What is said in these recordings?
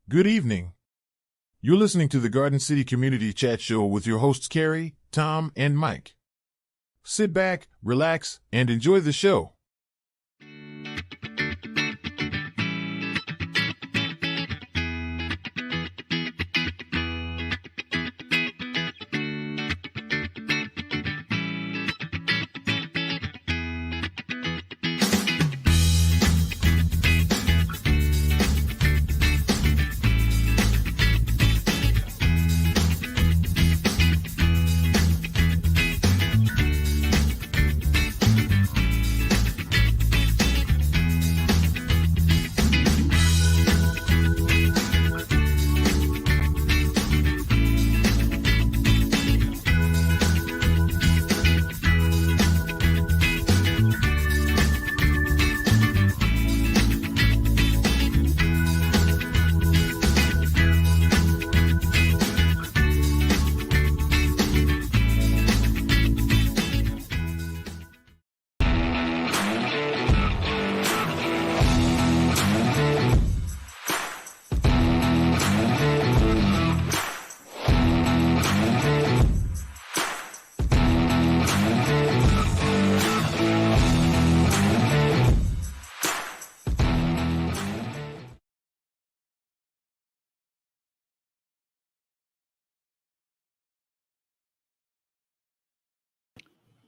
Good evening. You're listening to the Garden City Community Chat Show with your hosts Carrie, Tom, and Mike. Sit back, relax, and enjoy the show.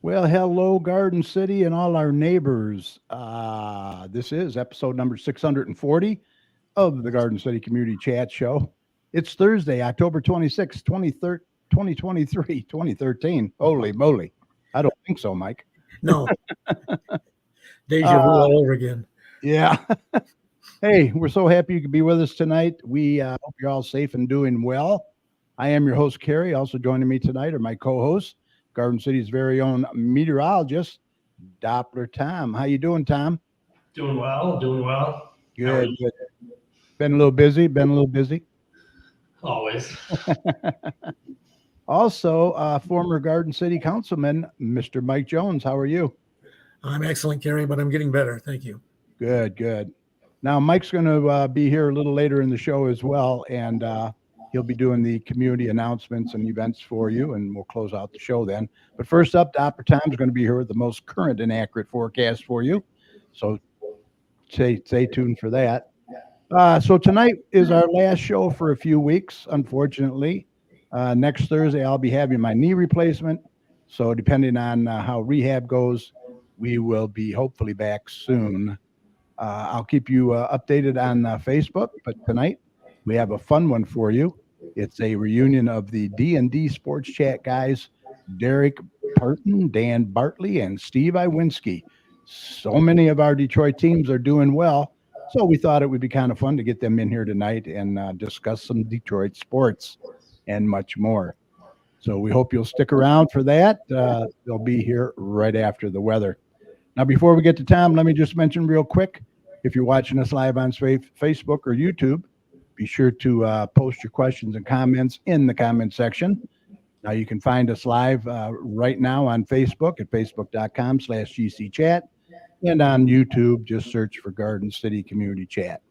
Well, hello, Garden City and all our neighbors. This is episode number 640 of the Garden City Community Chat Show. It's Thursday, October 26th, 2023, 2013. Holy moly. I don't think so, Mike. No. Deja vu all over again. Yeah. Hey, we're so happy you could be with us tonight. We hope you're all safe and doing well. I am your host, Carrie. Also joining me tonight are my co-hosts, Garden City's very own meteorologist, Doppler Tom. How you doing, Tom? Doing well. Good. Been a little busy. Always. Also, former Garden City Councilman, Mr. Mike Jones. How are you? I'm excellent, Carrie, but I'm getting better. Thank you. Good. Now, Mike's going to be here a little later in the show as well, and he'll be doing the community announcements and events for you, and we'll close out the show then. But first up, Dr. Tom's going to be here with the most current and accurate forecast for you. So stay tuned for that. So tonight is our last show for a few weeks, unfortunately. Next Thursday, I'll be having my knee replacement. So depending on how rehab goes, we will be hopefully back soon. I'll keep you updated on Facebook, but tonight we have a fun one for you. It's a reunion of the D&D Sports Chat guys, Derek Parton, Dan Bartley, and Steve Iwinski. So many of our Detroit teams are doing well, so we thought it would be kind of fun to get them in here tonight and discuss some Detroit sports and much more. So we hope you'll stick around for that. They'll be here right after the weather. Now, before we get to Tom, let me just mention real quick, if you're watching us live on Facebook or YouTube, be sure to post your questions and comments in the comment section. Now, you can find us live right now on Facebook at facebook.com/GCChat, and on YouTube, just search for Garden City Community Chat.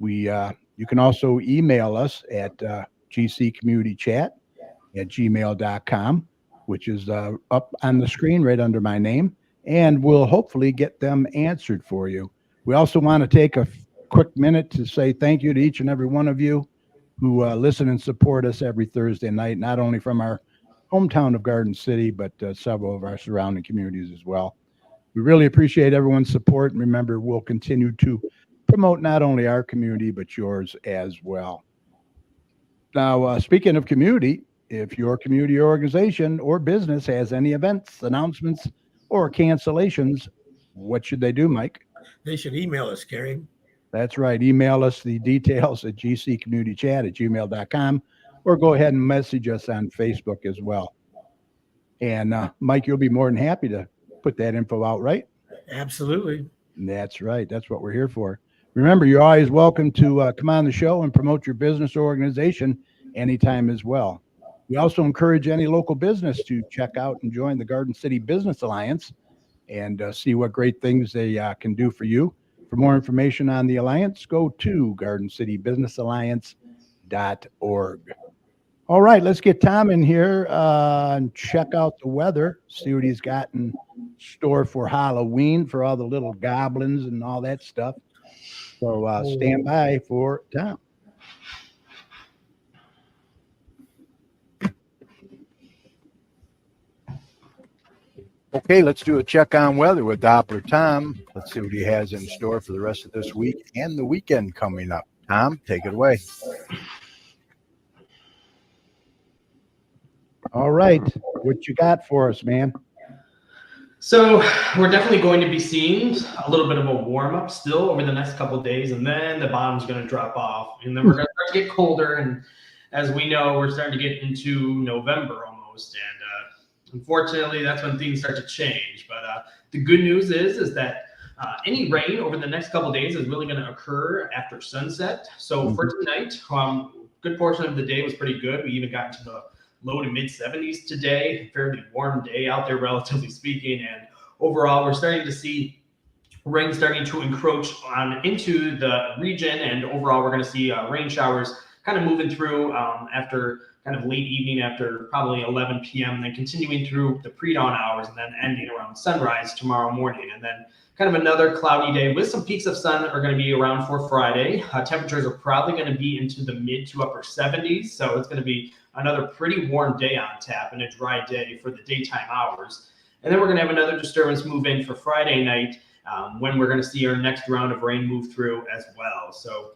You can also email us at gccommunitychat@gmail.com, which is up on the screen right under my name, and we'll hopefully get them answered for you. We also want to take a quick minute to say thank you to each and every one of you who listen and support us every Thursday night, not only from our hometown of Garden City, but several of our surrounding communities as well. We really appreciate everyone's support, and remember, we'll continue to promote not only our community, but yours as well. Now, speaking of community, if your community organization or business has any events, announcements, or cancellations, what should they do, Mike? They should email us, Carrie. That's right. Email us the details at gccommunitychat@gmail.com, or go ahead and message us on Facebook as well. And Mike, you'll be more than happy to put that info out, right? Absolutely. That's right. That's what we're here for. Remember, you're always welcome to come on the show and promote your business or organization anytime as well. We also encourage any local business to check out and join the Garden City Business Alliance and see what great things they can do for you. For more information on the Alliance, go to GardenCityBusinessAlliance.org. All right, let's get Tom in here and check out the weather, see what he's got in store for Halloween for all the little goblins and all that stuff. So stand by for Tom. Okay, let's do a check on weather with Doppler Tom. Let's see what he has in store for the rest of this week and the weekend coming up. Tom, take it away. All right, what you got for us, man? So we're definitely going to be seeing a little bit of a warm up still over the next couple of days, and then the bottom's going to drop off, and then we're going to start to get colder. And as we know, we're starting to get into November almost, and unfortunately, that's when things start to change. But the good news is that any rain over the next couple of days is really going to occur after sunset. So for tonight, good portion of the day was pretty good. We even got into the low to mid 70s today, fairly warm day out there, relatively speaking. And overall, we're starting to see rain starting to encroach on into the region. And overall, we're going to see rain showers kind of moving through after kind of late evening, after probably 11 p.m., then continuing through the pre-dawn hours and then ending around sunrise tomorrow morning. And then kind of another cloudy day with some peaks of sun are going to be around for Friday. Temperatures are probably going to be into the mid to upper 70s. So it's going to be another pretty warm day on tap and a dry day for the daytime hours. And then we're going to have another disturbance move in for Friday night when we're going to see our next round of rain move through as well. So,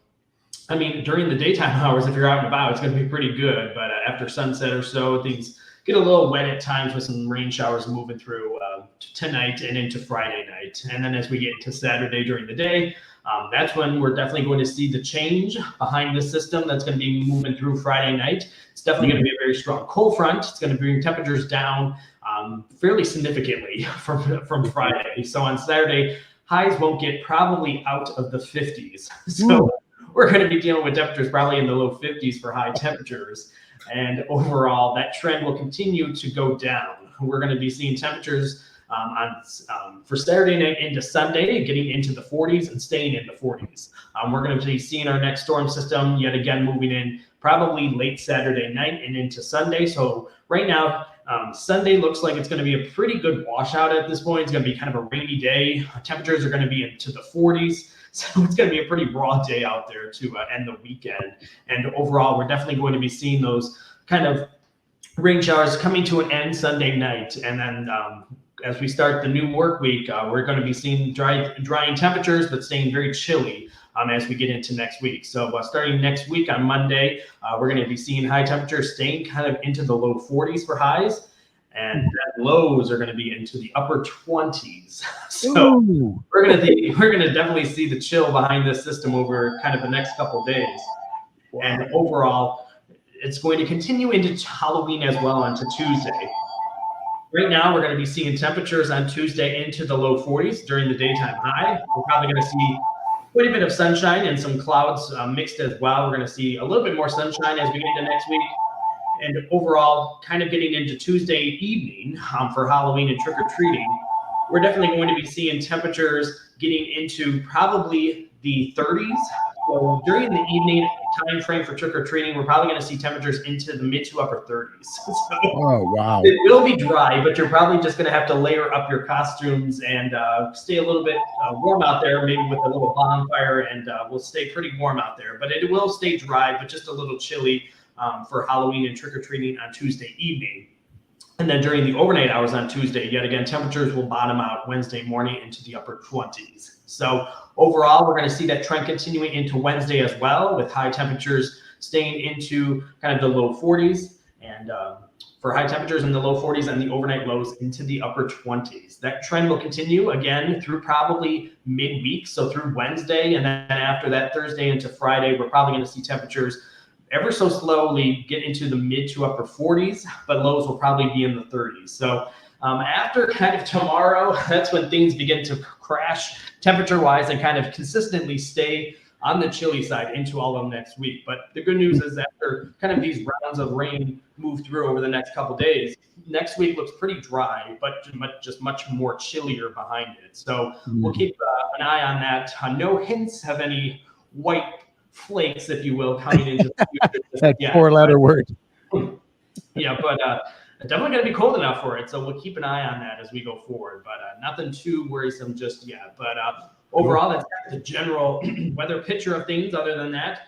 I mean, during the daytime hours, if you're out and about, it's going to be pretty good. But after sunset or so, things get a little wet at times with some rain showers moving through tonight and into Friday night. And then as we get into Saturday during the day, that's when we're definitely going to see the change behind the system that's going to be moving through Friday night. It's definitely going to be a very strong cold front. It's going to bring temperatures down fairly significantly from Friday. So on Saturday, highs won't get probably out of the 50s. So we're going to be dealing with temperatures probably in the low 50s for high temperatures. And overall, that trend will continue to go down. We're going to be seeing temperatures for Saturday night into Sunday, getting into the 40s and staying in the 40s. We're going to be seeing our next storm system yet again moving in probably late Saturday night and into Sunday. So right now, Sunday looks like it's going to be a pretty good washout at this point. It's going to be kind of a rainy day. Temperatures are going to be into the 40s. So it's going to be a pretty raw day out there to end the weekend. And overall, we're definitely going to be seeing those kind of rain showers coming to an end Sunday night. And then as we start the new work week, we're going to be seeing drying temperatures, but staying very chilly as we get into next week. So starting next week on Monday, we're going to be seeing high temperatures staying kind of into the low 40s for highs. And lows are going to be into the upper 20s. So we're going to definitely see the chill behind this system over kind of the next couple of days. And overall, it's going to continue into Halloween as well onto Tuesday. Right now, we're going to be seeing temperatures on Tuesday into the low 40s during the daytime high. We're probably going to see quite a bit of sunshine and some clouds mixed as well. We're going to see a little bit more sunshine as we get into next week. And overall, kind of getting into Tuesday evening for Halloween and trick-or-treating, we're definitely going to be seeing temperatures getting into probably the 30s. So during the evening time frame for trick-or-treating, we're probably going to see temperatures into the mid to upper 30s. So wow. It will be dry, but you're probably just going to have to layer up your costumes and stay a little bit warm out there, maybe with a little bonfire, and we'll stay pretty warm out there. But it will stay dry, but just a little chilly for Halloween and trick-or-treating on Tuesday evening. And then during the overnight hours on Tuesday, yet again, temperatures will bottom out Wednesday morning into the upper 20s. So overall, we're going to see that trend continuing into Wednesday as well, with high temperatures staying into kind of the low 40s, and for high temperatures in the low 40s and the overnight lows into the upper 20s. That trend will continue again through probably midweek, so through Wednesday, and then after that Thursday into Friday, we're probably going to see temperatures ever so slowly get into the mid to upper 40s, but lows will probably be in the 30s. So after kind of tomorrow, that's when things begin to crash temperature-wise and kind of consistently stay on the chilly side into all of next week. But the good news is after kind of these rounds of rain move through over the next couple days, next week looks pretty dry, but just much more chillier behind it. So we'll keep an eye on that. No hints of any white flakes, if you will, coming into the future. That 4-letter word. Yeah, but definitely going to be cold enough for it. So we'll keep an eye on that as we go forward. But nothing too worrisome just yet. But overall, that's the general weather picture of things. Other than that,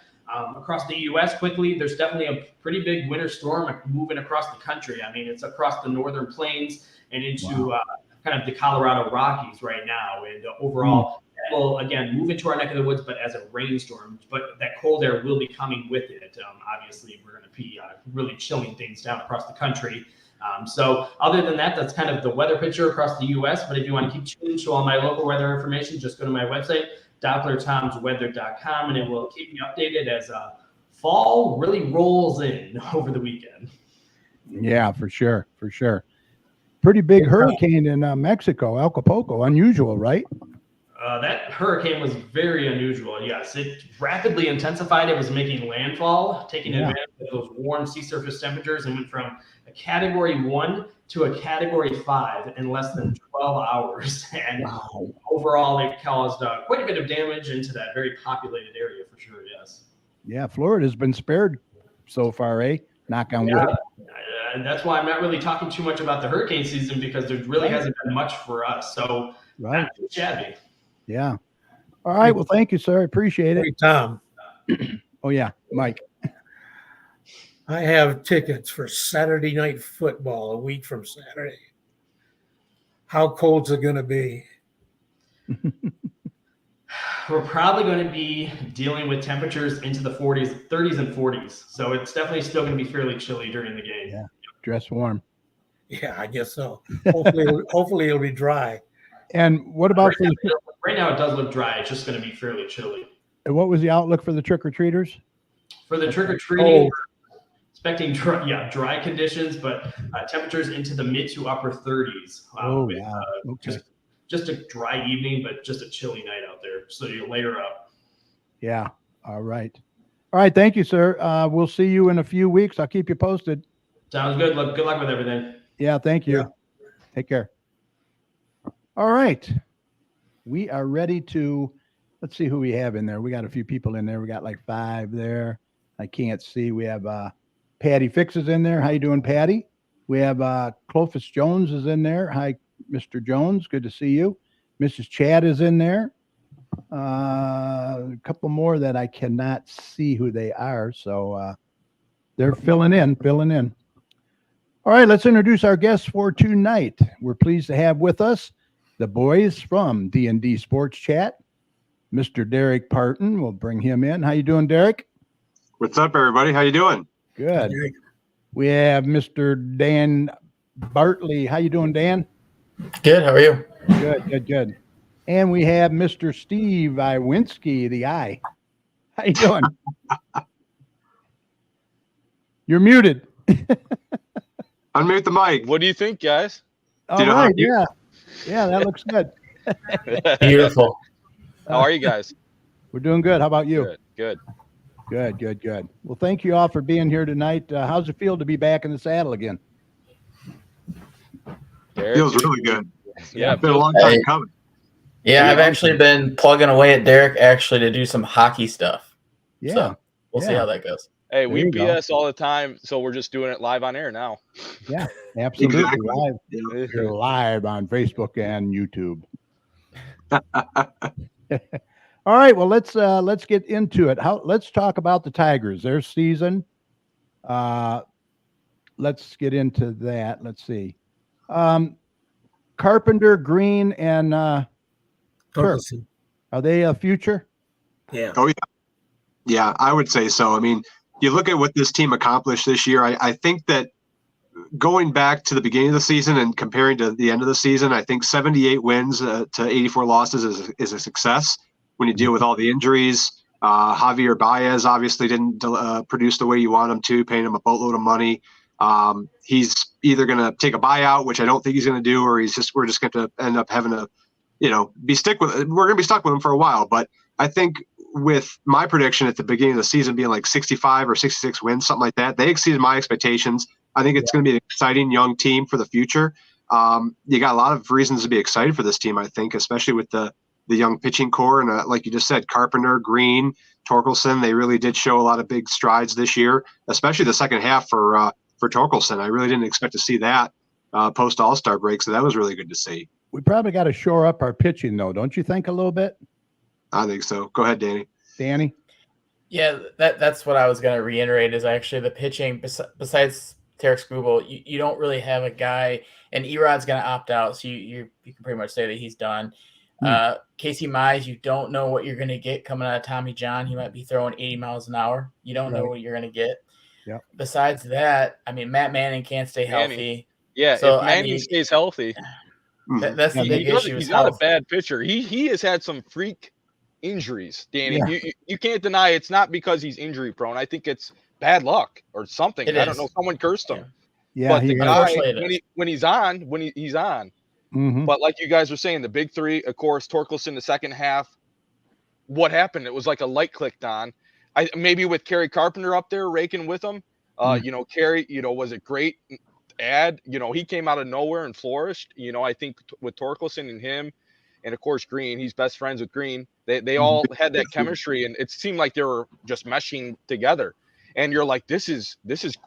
across the U.S. quickly, there's definitely a pretty big winter storm moving across the country. I mean, it's across the northern plains and into kind of the Colorado Rockies right now. And overall, that will, again, move into our neck of the woods, but as a rainstorm. But that cold air will be coming with it. Obviously, we're going to be really chilling things down across the country. So other than that, that's kind of the weather picture across the U.S. But if you want to keep tuned to all my local weather information, just go to my website, DopplerTomsWeather.com, and it will keep you updated as fall really rolls in over the weekend. Yeah, for sure. For sure. Pretty big hurricane in Mexico, Acapulco. Unusual, right? That hurricane was very unusual. Yes, it rapidly intensified. It was making landfall, taking advantage of those warm sea surface temperatures, and went from a Category 1 to a Category 5 in less than 12 hours. And overall, it caused quite a bit of damage into that very populated area for sure, yes. Yeah, Florida's been spared so far, eh? Knock on wood. And that's why I'm not really talking too much about the hurricane season, because there really hasn't been much for us. So not too shabby. Yeah. All right. Well, thank you, sir. I appreciate it. Hey, Tom, Oh, yeah. Mike. I have tickets for Saturday night football a week from Saturday. How cold's it going to be? We're probably going to be dealing with temperatures into the 30s and 40s. So it's definitely still going to be fairly chilly during the game. Yeah. Dress warm. Yeah, I guess so. Hopefully it'll be dry. And what about right now it does look dry. It's just going to be fairly chilly. And what was the outlook for the trick-or-treaters? For the trick-or-treating, expecting dry conditions, but temperatures into the mid to upper 30s. Okay. Just a dry evening, but just a chilly night out there. So you layer up. Yeah. All right. All right. Thank you, sir. We'll see you in a few weeks. I'll keep you posted. Sounds good. Good luck with everything. Yeah. Thank you. Yeah. Take care. All right. We are ready to, let's see who we have in there. We got a few people in there. We got like 5 there. I can't see. We have Patty Fix is in there. How you doing, Patty? We have Clovis Jones is in there. Hi, Mr. Jones. Good to see you. Mrs. Chad is in there. A couple more that I cannot see who they are. So they're filling in. All right, let's introduce our guests for tonight. We're pleased to have with us the boys from D&D Sports Chat. Mr. Derek Parton, we'll bring him in. How you doing, Derek? What's up, everybody? How you doing? Good. We have Mr. Dan Bartley. How you doing, Dan? Good. How are you? Good. And we have Mr. Steve Iwinski, the I. How you doing? You're muted. Unmute the mic. What do you think, guys? All right. Yeah. Yeah, that looks good. Beautiful. How are you guys? We're doing good. How about you? Good. Well, thank you all for being here tonight. How's it feel to be back in the saddle again? Derek? Feels really good. Yeah, it's been a long time coming. Yeah, I've actually been plugging away at Derek actually to do some hockey stuff. Yeah. So we'll see how that goes. Hey, we BS all the time, so we're just doing it live on air now. Yeah, absolutely. Exactly. Live. You're live on Facebook and YouTube. All right, well let's get into it. Let's talk about the Tigers, their season. Let's get into that. Let's see. Carpenter, Green, and Turk. Are they a future? Yeah. Oh, yeah. Yeah, I would say so. I mean, you look at what this team accomplished this year, I think that going back to the beginning of the season and comparing to the end of the season, I think 78 wins to 84 losses is a success when you deal with all the injuries. Javier Baez obviously didn't produce the way you want him to, paying him a boatload of money. He's either going to take a buyout, which I don't think he's going to do, or we're just going to end up having to, we're going to be stuck with him for a while. But I think with my prediction at the beginning of the season being like 65 or 66 wins, something like that, they exceeded my expectations. I think it's going to be an exciting young team for the future. You got a lot of reasons to be excited for this team, I think, especially with the young pitching core. And like you just said, Carpenter, Green, Torkelson, they really did show a lot of big strides this year, especially the second half for Torkelson. I really didn't expect to see that post All-Star break, so that was really good to see. We probably got to shore up our pitching, though, don't you think, a little bit? I think so. Go ahead, Danny. Danny? Yeah, that's what I was going to reiterate is actually the pitching. Besides Tarik Skubal, you don't really have a guy, and Erod's going to opt out, so you can pretty much say that he's done. Casey Mize, you don't know what you're going to get coming out of Tommy John. He might be throwing 80 miles an hour. You don't know what you're going to get. Yep. Besides that, I mean, Matt Manning can't stay healthy. Yeah, so, if Manning stays healthy, that's the big issue. He's not a bad pitcher. He has had some freak injuries, Danny. Yeah. You can't deny it's not because he's injury prone. I think it's bad luck or something. I don't know. Someone cursed him. Yeah, but the guy, unfortunately when he's on. Mm-hmm. But like you guys were saying, the big three, of course, Torkelson the second half. What happened? It was like a light clicked on. Maybe with Kerry Carpenter up there raking with him. Kerry, was a great ad. He came out of nowhere and flourished. I think with Torkelson and him, and of course Green, he's best friends with Green. They all had that chemistry, and it seemed like they were just meshing together. And you're like, this is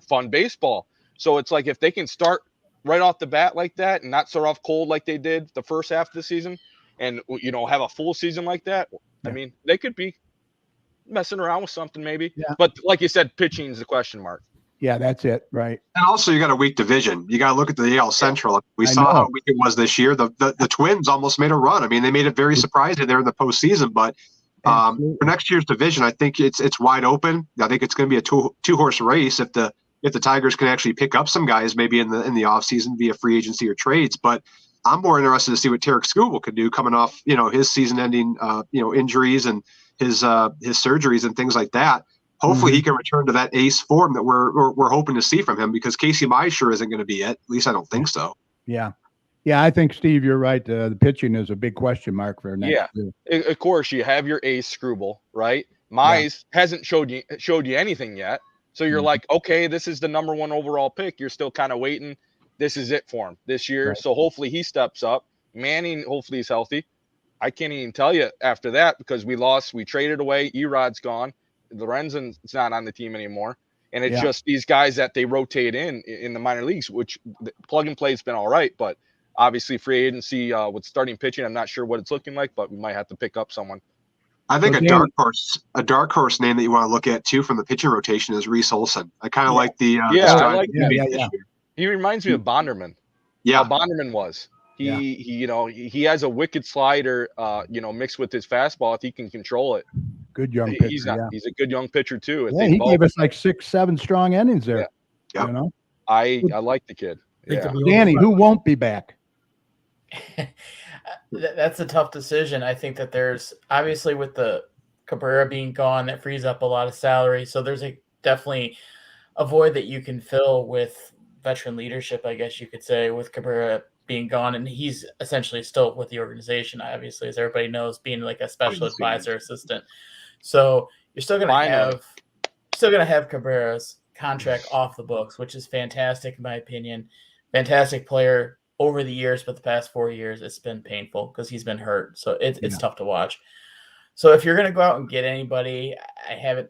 fun baseball. So it's like if they can start right off the bat like that and not start off cold like they did the first half of the season, and have a full season like that. I mean, they could be messing around with something maybe. Yeah. But like you said, pitching is the question mark. Yeah, that's it. Right. And also you got a weak division. You got to look at the AL Central. We saw how weak it was this year. The Twins almost made a run. I mean, they made it very surprising there in the postseason, but for next year's division, I think it's wide open. I think it's going to be a two-horse race if the Tigers can actually pick up some guys maybe in the offseason via free agency or trades. But I'm more interested to see what Tarik Skubal could do coming off, his season-ending, injuries and his surgeries and things like that. Hopefully he can return to that ace form that we're hoping to see from him, because Casey Mize sure isn't going to be it. At least I don't think so. Yeah. Yeah, I think, Steve, you're right. The pitching is a big question mark for next year. Of course, you have your ace Skubal, right? Mize hasn't showed you anything yet. So you're like, okay, this is the number 1 overall pick. You're still kind of waiting. This is it for him this year. Right. So hopefully he steps up. Manning, hopefully he's healthy. I can't even tell you after that because we traded away. Erod's gone. Lorenzen's not on the team anymore. And it's just these guys that they rotate in the minor leagues, which plug and play has been all right. But obviously free agency with starting pitching, I'm not sure what it's looking like, but we might have to pick up someone. I think a dark horse name that you want to look at too from the pitching rotation is Reese Olson. I kind of like the I like that. He reminds me of Bonderman. Yeah, how Bonderman was. He has a wicked slider, mixed with his fastball if he can control it. Good young pitcher. He's a good young pitcher too. He gave us like 6-7 strong innings there. Yeah. I like the kid. Yeah. Danny, who won't be back? That's a tough decision. I think that there's obviously with the Cabrera being gone, that frees up a lot of salary. So there's definitely a void that you can fill with veteran leadership, I guess you could say, with Cabrera being gone. And he's essentially still with the organization, obviously, as everybody knows, being like a special advisor assistant. So you're still going to have Cabrera's contract off the books, which is fantastic in my opinion. Fantastic player over the years, but the past 4 years it's been painful because he's been hurt. So it's tough to watch. So if you're going to go out and get anybody, I haven't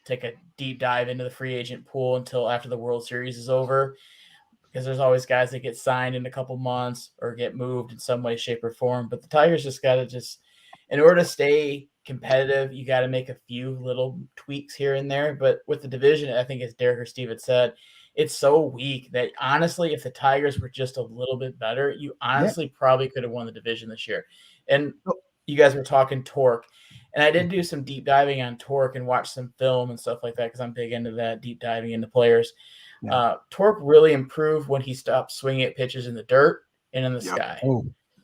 take a deep dive into the free agent pool until after the World Series is over, because there's always guys that get signed in a couple months or get moved in some way, shape, or form. But the Tigers just got to in order to stay competitive, you got to make a few little tweaks here and there. But with the division, I think as Derek or Steve had said, it's so weak that honestly, if the Tigers were just a little bit better, you honestly probably could have won the division this year. And you guys were talking Torque, and I did do some deep diving on Torque and watch some film and stuff like that, because I'm big into that, deep diving into players. Torque really improved when he stopped swinging at pitches in the dirt and in the sky.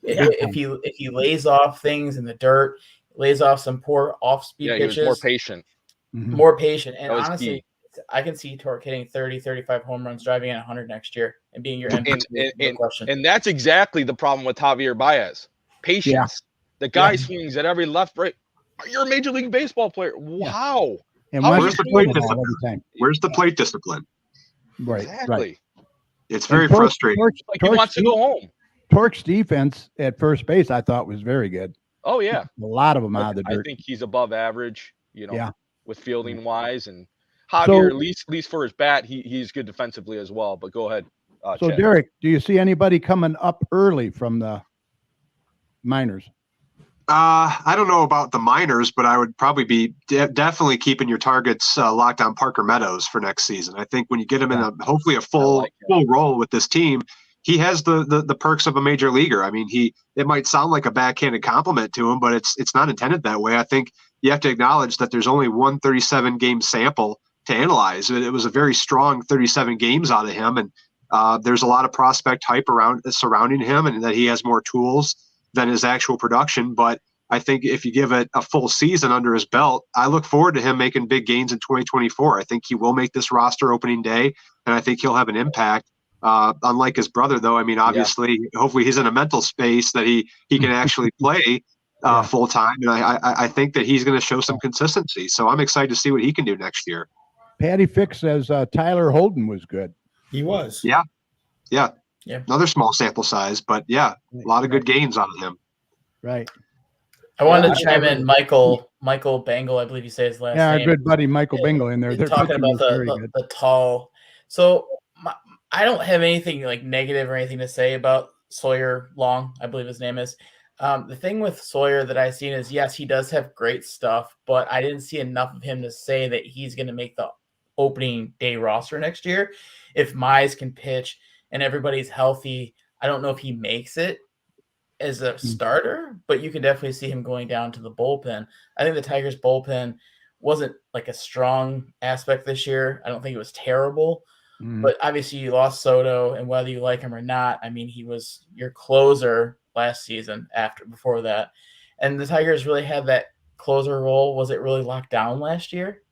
If he lays off things in the dirt, lays off some poor off-speed pitches. He was more patient. More patient. And honestly, I can see Torque hitting 30, 35 home runs, driving in 100 next year, and being your MVP. And that's exactly the problem with Javier Baez. Patience. The guy swings at every left, right. You're a Major League Baseball player. Wow. And How wants is to the play plate the ball discipline? every time. Where's the plate discipline? Right, Exactly. right. It's very And Torch- frustrating. Torch- Like he Torch wants to de- go home. Torch's defense at first base, I thought, was very good. Oh yeah. A lot of them out of the I dirt. think he's above average, Yeah. with fielding wise, and Javier, So- at least for his bat, he's good defensively as well. But go ahead. So, Chad. Derek, do you see anybody coming up early from the minors? I don't know about the minors, but I would probably be definitely keeping your targets locked on Parker Meadows for next season. I think when you get him in hopefully a full role with this team, he has the perks of a major leaguer. I mean, it might sound like a backhanded compliment to him, but it's not intended that way. I think you have to acknowledge that there's only one 37 game sample to analyze. It was a very strong 37 games out of him, and there's a lot of prospect hype surrounding him, and that he has more tools than his actual production. But I think if you give it a full season under his belt, I look forward to him making big gains in 2024. I think he will make this roster opening day, and I think he'll have an impact. Unlike his brother, though, I mean, obviously, hopefully he's in a mental space that he can actually play full time. And I think that he's going to show some consistency. So I'm excited to see what he can do next year. Patty Fix says Tyler Holden was good. He was. Yeah. Yeah. Another small sample size, but a lot of good gains out of him. Right. I wanted to chime in. Michael Bangle, I believe you say his last Yeah, our name. good buddy Michael Bingle in there. They're talking about the tall. So I don't have anything like negative or anything to say about Sawyer Long, I believe his name is. The thing with Sawyer that I've seen is, yes, he does have great stuff, but I didn't see enough of him to say that he's going to make the opening day roster next year. If Mize can pitch and everybody's healthy, I don't know if he makes it as a starter, but you can definitely see him going down to the bullpen. I think the Tigers bullpen wasn't like a strong aspect this year. I don't think it was terrible, but obviously you lost Soto, and whether you like him or not, I mean, he was your closer last season before that. And the Tigers really had that closer role. Was it really locked down last year?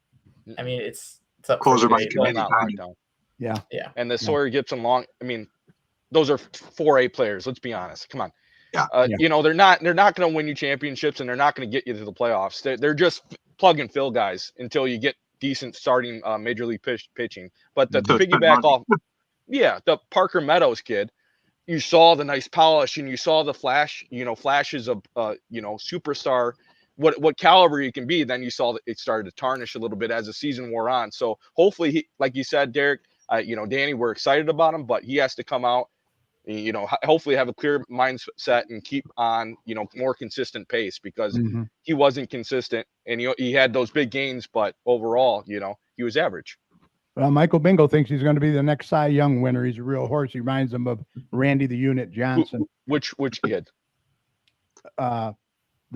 I mean, it's up Closer by Well, committee. not locked down. Yeah. And the Sawyer Gibson Long, I mean, those are 4A players. Let's be honest. Come on. Yeah. They're not going to win you championships, and they're not going to get you to the playoffs. They're just plug and fill guys until you get decent starting major league pitching. But to piggyback off, the Parker Meadows kid, you saw the nice polish and you saw the flashes of superstar, what caliber he can be. Then you saw that it started to tarnish a little bit as the season wore on. So hopefully, he, like you said, Derek, Danny, we're excited about him, but he has to come out, hopefully have a clear mindset and keep on, more consistent pace, because he wasn't consistent, and he had those big gains, but overall, he was average. Well, Michael Bingle thinks he's going to be the next Cy Young winner. He's a real horse. He reminds him of Randy the Unit Johnson. Which kid? The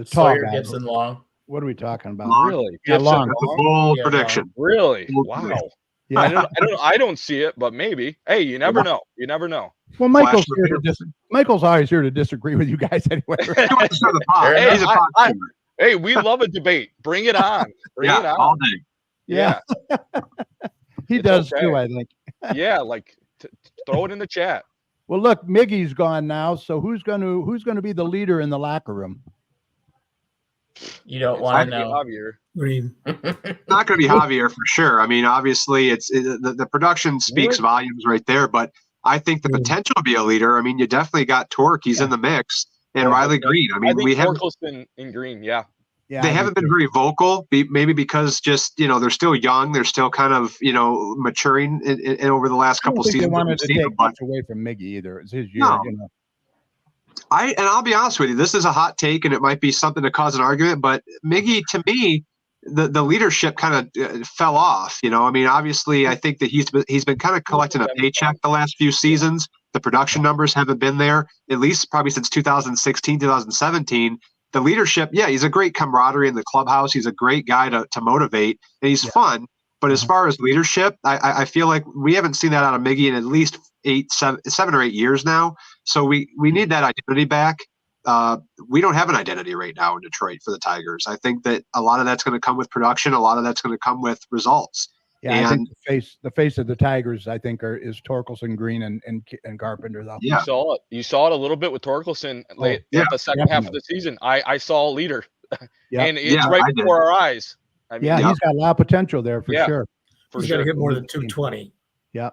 tall Sawyer guy. Gibson Long. What are we talking about? Really? Yeah, Long. That's a bold Yeah, prediction. Really? Bold Wow. prediction. Yeah. I don't see it, but maybe. Hey, you never know. You never know. Well, Michael's Flash here Michael's always here to disagree with you guys anyway. He wants to start the pot. Fair He's a pot stirrer. Hey, we love a debate. Bring it on. Bring it all on. day. Yeah. He It's does okay. too, I think. Yeah, like throw it in the chat. Well, look, Miggy's gone now, so who's going to be the leader in the locker room? You don't It's want not to gonna be know. Javier. Green. Not going to be Javier for sure. I mean, obviously, the production speaks volumes right there, but I think the potential to be a leader. I mean, you definitely got Torque. He's in the mix, and Riley Green. I I mean, think we have. Torkelson in Green. Yeah. Yeah, They haven't been very vocal, maybe because just they're still young, they're still kind of maturing in over the last I don't couple think they seasons. wanted we've to seen take them, but much away from Miggy either. It's his year. No. I'll be honest with you, this is a hot take, and it might be something to cause an argument. But Miggy, to me, the leadership kind of fell off. I mean, obviously, I think that he's been kind of collecting a paycheck the last few seasons. The production numbers haven't been there, at least probably since 2016, 2017. The leadership, he's a great camaraderie in the clubhouse. He's a great guy to motivate, and he's fun. But as far as leadership, I feel like we haven't seen that out of Miggy in at least 7 or 8 years now. So we need that identity back. We don't have an identity right now in Detroit for the Tigers. I think that a lot of that's going to come with production. A lot of that's going to come with results. Yeah, I think the face of the Tigers, I think, is Torkelson, Green, and Carpenter, though. Yeah. You saw it a little bit with Torkelson late yeah, at the second half of the season. I saw a leader Yeah. and it's Yeah, right I did. before our eyes. I mean, Yeah, he's got a lot of potential there for Yeah. sure. for He's got to sure. hit more than 220. Yeah.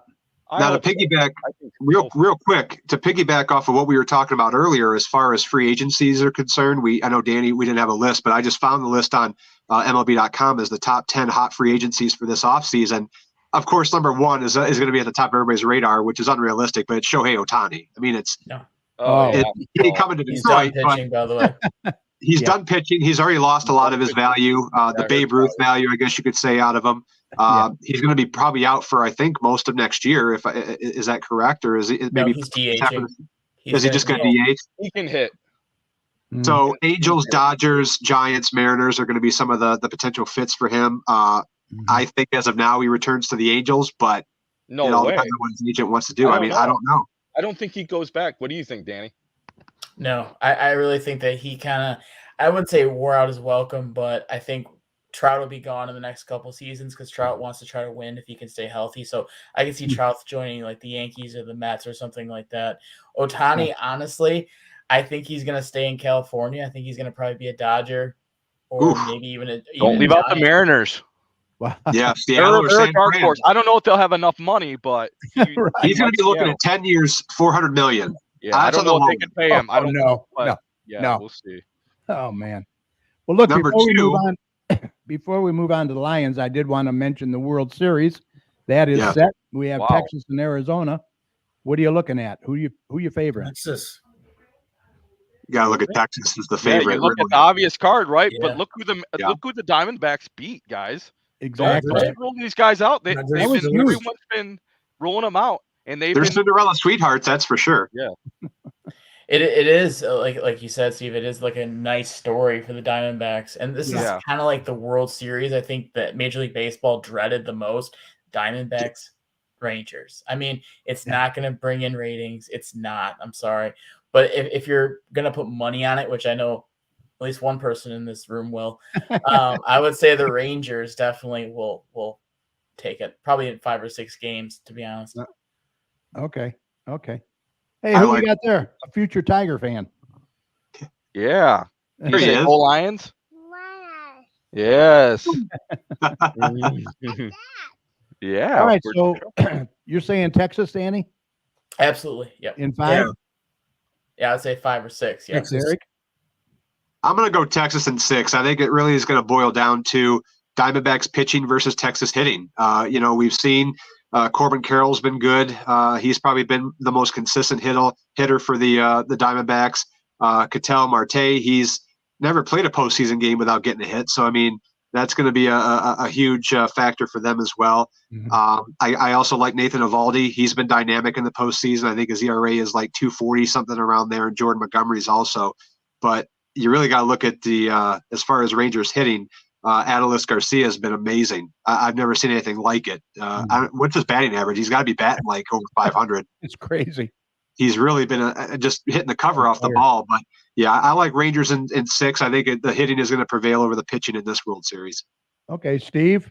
I Now to hope so. piggyback I think real so. quick to piggyback off of what we were talking about earlier as far as free agencies are concerned, I know Danny, we didn't have a list, but I just found the list on MLB.com as the top 10 hot free agencies for this offseason. Of course, number one is going to be at the top of everybody's radar, which is unrealistic, but it's Shohei Ohtani. I mean, it's Oh, yeah. he coming to He's done Detroit, but pitching, by the way. he's Yeah. done pitching. He's already lost a lot of his value, the Babe Ruth value, I guess you could say, out of him. He's going to be probably out for, I think, most of next year. Is that correct, or is he maybe he's DHing. Is he just going to DH? He can hit. Mm. So Angels, Dodgers, Giants, Mariners are going to be some of the potential fits for him. I think as of now he returns to the Angels, but No it all way. depends on what his agent wants to do. I I don't mean, know. I don't know. I don't think he goes back. What do you think, Danny? No, I really think that he kind of, I wouldn't say wore out his welcome, but I think Trout will be gone in the next couple seasons because Trout wants to try to win if he can stay healthy. So I can see Trout joining like the Yankees or the Mets or something like that. Ohtani, honestly, I think he's going to stay in California. I think he's going to probably be a Dodger or Oof. maybe even a Don't leave out the Mariners. Wow. Yeah, They're, Seattle or they're a San dark Fran. horse. I don't know if they'll have enough money, but Right. He's going to be looking at 10 years, $400 million. yeah, I That's don't on know the if they low. can pay him. I don't no, know. But no. yeah, no. we'll see. Oh man. Well, look, Number before we two. move on, before we move on to the Lions, I did want to mention the World Series. That is Yeah. set. We have Wow. Texas and Arizona. What are you looking at? Who you favoring? That's this. You got to look at Texas as the Yeah, favorite. you look at really. the obvious card, right? Yeah. But look who the Diamondbacks beat, guys. Exactly. Don't roll these guys out. That was Everyone's huge. been rolling them out, and they've They're been. Cinderella sweethearts, that's for sure. It is like you said, Steve. It is like a nice story for the Diamondbacks, and this Yeah. is kind of like the World Series. I think that Major League Baseball dreaded the most. Diamondbacks, Rangers. I mean, it's not going to bring in ratings. It's not. I'm sorry, but if you're going to put money on it, which I know at least one person in this room will, I would say the Rangers definitely will take it. Probably in 5 or 6 games, to be honest. Okay. Hey, I who like- we got there? A future Tiger fan. Yeah. There You he say is. Go Lions? Yes. Yeah. All right. we're- So you're saying Texas, Danny, Absolutely. Yep. in 5? Yeah, I'd say 5 or 6. Yeah. Texas. Eric? I'm going to go Texas in 6. I think it really is going to boil down to Diamondbacks pitching versus Texas hitting. We've seen Corbin Carroll's been good. He's probably been the most consistent hitter for the Diamondbacks. Ketel Marte, he's never played a postseason game without getting a hit. So, I mean, that's going to be a huge factor for them as well. Mhm. I also like Nathan Eovaldi. He's been dynamic in the postseason. I think his ERA is like 2.40, something around there. And Jordan Montgomery's also. But you really got to look at the as far as Rangers hitting. Adolis Garcia has been amazing. I've never seen anything like it. What's his batting average? He's got to be batting like over 500. It's crazy. He's really been just hitting the cover off the ball. But yeah, I like Rangers in 6. I think the hitting is going to prevail over the pitching in this World Series. Okay, Steve,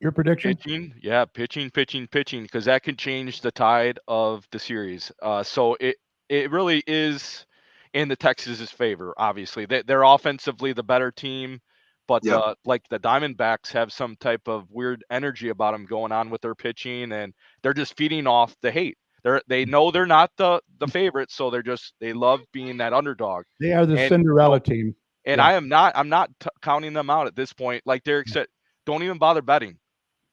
your prediction? Pitching, yeah, pitching, because that can change the tide of the series. So it really is in the Texas's favor. Obviously, they're offensively the better team, but Yep. the Diamondbacks have some type of weird energy about them going on with their pitching, and they're just feeding off the hate. They know they're not the favorite, so they love being that underdog. They are the And- Cinderella team. And Yeah. I'm not counting them out at this point. Like Derek said, don't even bother betting,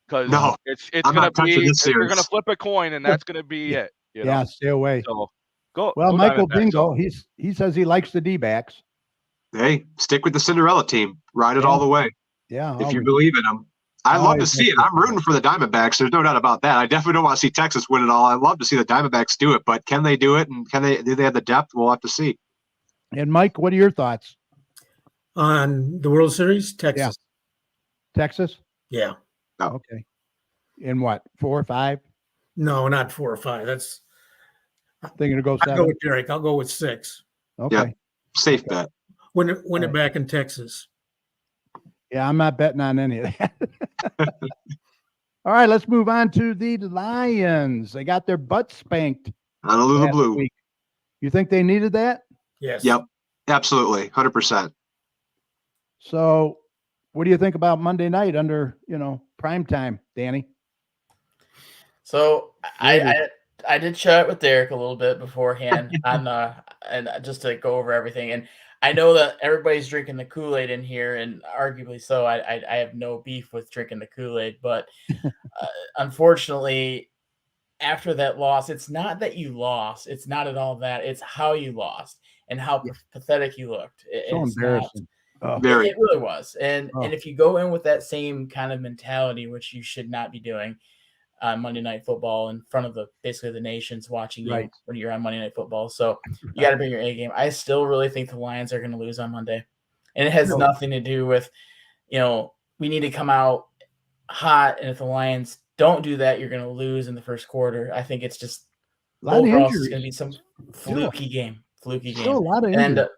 because No, it's I'm gonna not touching be this they're gonna series. flip a coin, and that's gonna be it. You know? Yeah, stay away. So go. Well, go Michael Diamondbacks. Bingo, he says he likes the D-backs. Hey, stick with the Cinderella team. Ride it all the way. Yeah. If you believe in them. I Oh, love to see it. I'm rooting for the Diamondbacks. There's no doubt about that. I definitely don't want to see Texas win it all. I love to see the Diamondbacks do it, but can they do it? And do they have the depth? We'll have to see. And Mike, what are your thoughts? On the World Series, Texas. Texas? Yeah. Okay. In what? 4 or 5? No, not 4 or 5. That's Thinking to go I'll go 7? with Derek. I'll go with 6. Okay. Safe bet. Win it back in Texas. Yeah, I'm not betting on any of that. All right, let's move on to the Lions. They got their butt spanked Honolulu last Blue. week. You think they needed that? Yes. Yep. Absolutely. 100%. So, what do you think about Monday night under prime time, Danny? So Raiders. I did chat with Derek a little bit beforehand on and just to go over everything. And I know that everybody's drinking the Kool-Aid in here, and arguably so. I have no beef with drinking the Kool-Aid, but unfortunately, after that loss, it's not that you lost. It's not at all that. It's how you lost and how pathetic you looked. So It's embarrassing. Not, Very. it really was. And Oh. if you go in with that same kind of mentality, which you should not be doing on Monday Night Football in front of basically the nation's watching you Right. when you're on Monday Night Football. So you got to bring your A game. I still really think the Lions are going to lose on Monday, and it has nothing to do with, we need to come out hot. And if the Lions don't do that, you're going to lose in the first quarter. I think it's just A lot of overall it's injuries. going to be some fluky game. Still a lot of And injuries.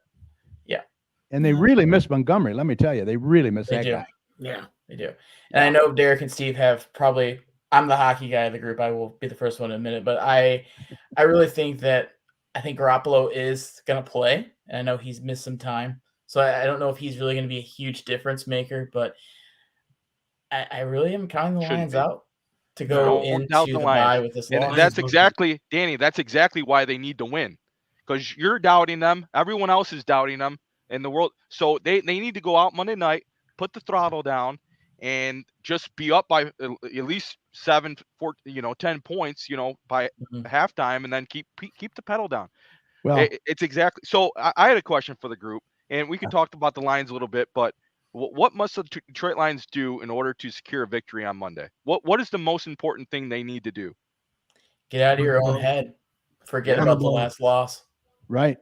And they really miss Montgomery. Let me tell you, they really miss they that do. guy. Yeah, they do. And I know Derek and Steve have probably. I'm the hockey guy of the group. I will be the first one to admit it, but I really think that Garoppolo is going to play, and I know he's missed some time, so I don't know if he's really going to be a huge difference maker. But I really am counting the Shouldn't Lions be. out to go Don't doubt into the the Lions. bye with this And loss. that's exactly, Danny, that's exactly why they need to win. Because you're doubting them. Everyone else is doubting them in the world. So they need to go out Monday night, put the throttle down, and just be up by at least 10 points, by halftime, and then keep the pedal down. Well, It's exactly. So I had a question for the group, and we could talk about the Lions a little bit, but what must the Detroit Lions do in order to secure a victory on Monday? What is the most important thing they need to do? Get out of your own head. Forget Yeah. about the last loss. right.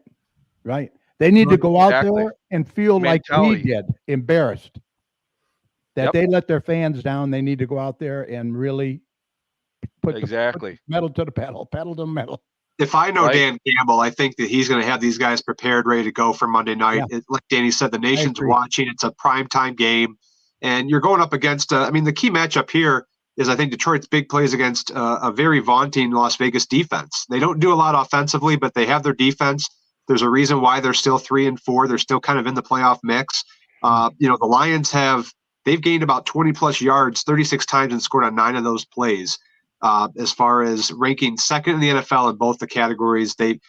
They need to go out Exactly. there and feel like we Mentality. did, embarrassed. That Yep. they let their fans down. They need to go out there and really put Exactly. the metal to the pedal to the metal. If I know Right. Dan Campbell, I think that he's going to have these guys prepared, ready to go for Monday night. Like Danny said, the nation's agree. watching. It's a primetime game, and you're going up against. The key matchup here is I think Detroit's big plays against a very vaunting Las Vegas defense. They don't do a lot offensively, but they have their defense. There's a reason why they're still 3-4. They're still kind of in the playoff mix. The Lions they've gained about 20 plus yards 36 times and scored on 9 of those plays. As far as ranking second in the NFL in both the categories, they're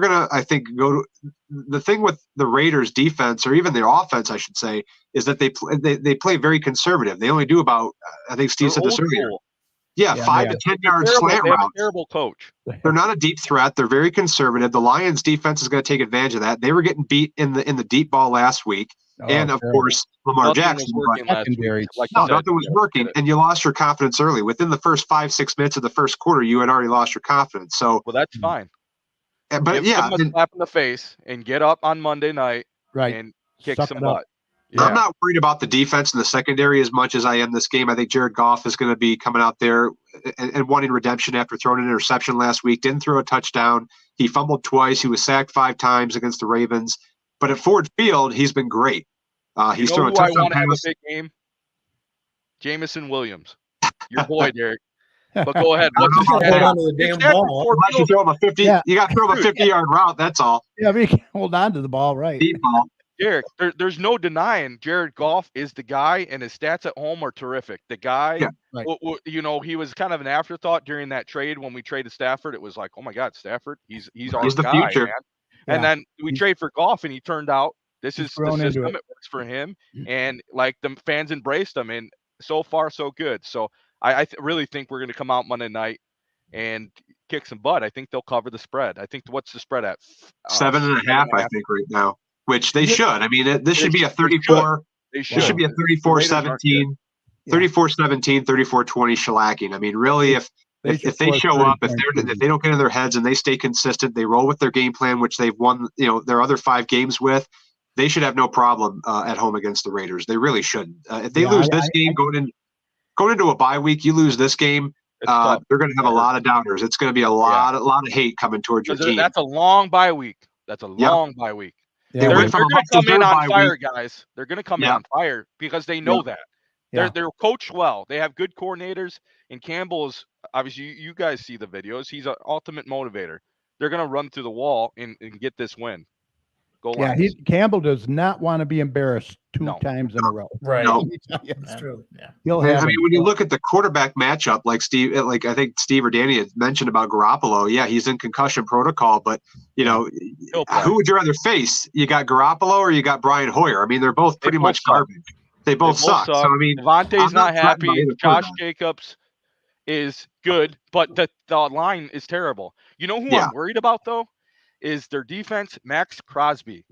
gonna, I think, go to the thing with the Raiders defense, or even their offense, I should say, is that they play very conservative. They only do about, I think Steve said this earlier. Yeah, 5 to 10 yard slant They have a routes. terrible coach. They're not a deep threat. They're very conservative. The Lions defense is going to take advantage of that. They were getting beat in the deep ball last week. And of course, Lamar Nothing Jackson. was working last week. secondary. Like you No, said, nothing was working, and you lost your confidence early. Within the first 5-6 minutes of the first quarter, you had already lost your confidence. So, well, that's fine. but Give yeah, them a slap in the face and get up on Monday night Right. and kick Suck some it up. butt. I'm not worried about the defense and the secondary as much as I am this game. I think Jared Goff is going to be coming out there and wanting redemption after throwing an interception last week. Didn't throw a touchdown. He fumbled twice. He was sacked 5 times against the Ravens. But at Ford Field, he's been great. He's thrown a who I touchdown want to have a pass. big game? Jamison Williams. Your boy, Derek. But go ahead. What's his Hold Hold stat? on to the His damn stat for ball. Ford Unless you Field- throw him a 50, Yeah. you got to throw him a 50-yard route. That's all. Yeah, we can hold on to the ball, right? Deep ball. Derek, there's no denying Jared Goff is the guy, and his stats at home are terrific. The guy, Yeah, right. He was kind of an afterthought during that trade when we traded Stafford. It was like, oh my God, Stafford, he's our He's the guy, future. man. And then we trade for Goff, and he turned out this He's is the grown into system. it. It works for him, and like the fans embraced him, and so far so good. So I really think we're going to come out Monday night and kick some butt. I think they'll cover the spread. I think what's the spread at? 7.5, I think, right now, which they should. I mean, this should be a They 34. They It should be a The Raiders aren't 34-17, good. 34-17, 34-20 shellacking. I mean, really, if they show up, if they don't get in their heads and they stay consistent, they roll with their game plan, which they've won, their other 5 games with, they should have no problem at home against the Raiders. They really shouldn't. If they lose this game going into a bye week, you lose this game, tough. they're going to have a lot of downers. It's going to be a lot of hate coming towards your team. That's a long bye week. That's a long bye week. Yeah, They They're went from going a to come in on much-deserved bye fire, week. guys. They're going to come in on fire because they know that. Yeah. They're coached well. They have good coordinators, and Campbell is obviously you guys see the videos. He's an ultimate motivator. They're going to run through the wall and get this win. Go Yeah, Lions. Campbell does not want to be embarrassed two No. times in a row. Right. No. Yeah, That's true. Yeah. he'll And, have I mean, it. when you look at the quarterback matchup, like I think Steve or Danny had mentioned about Garoppolo. Yeah, he's in concussion protocol, but He'll play. who would you rather face? You got Garoppolo or you got Brian Hoyer? I mean, they're both pretty both much suck. garbage. They both suck. So I mean, Devontae's I'm not not threatened by happy. either Josh quarterback. Jacobs is good, but the line is terrible. You know who Yeah. I'm worried about though? Is their defense, Max Crosby.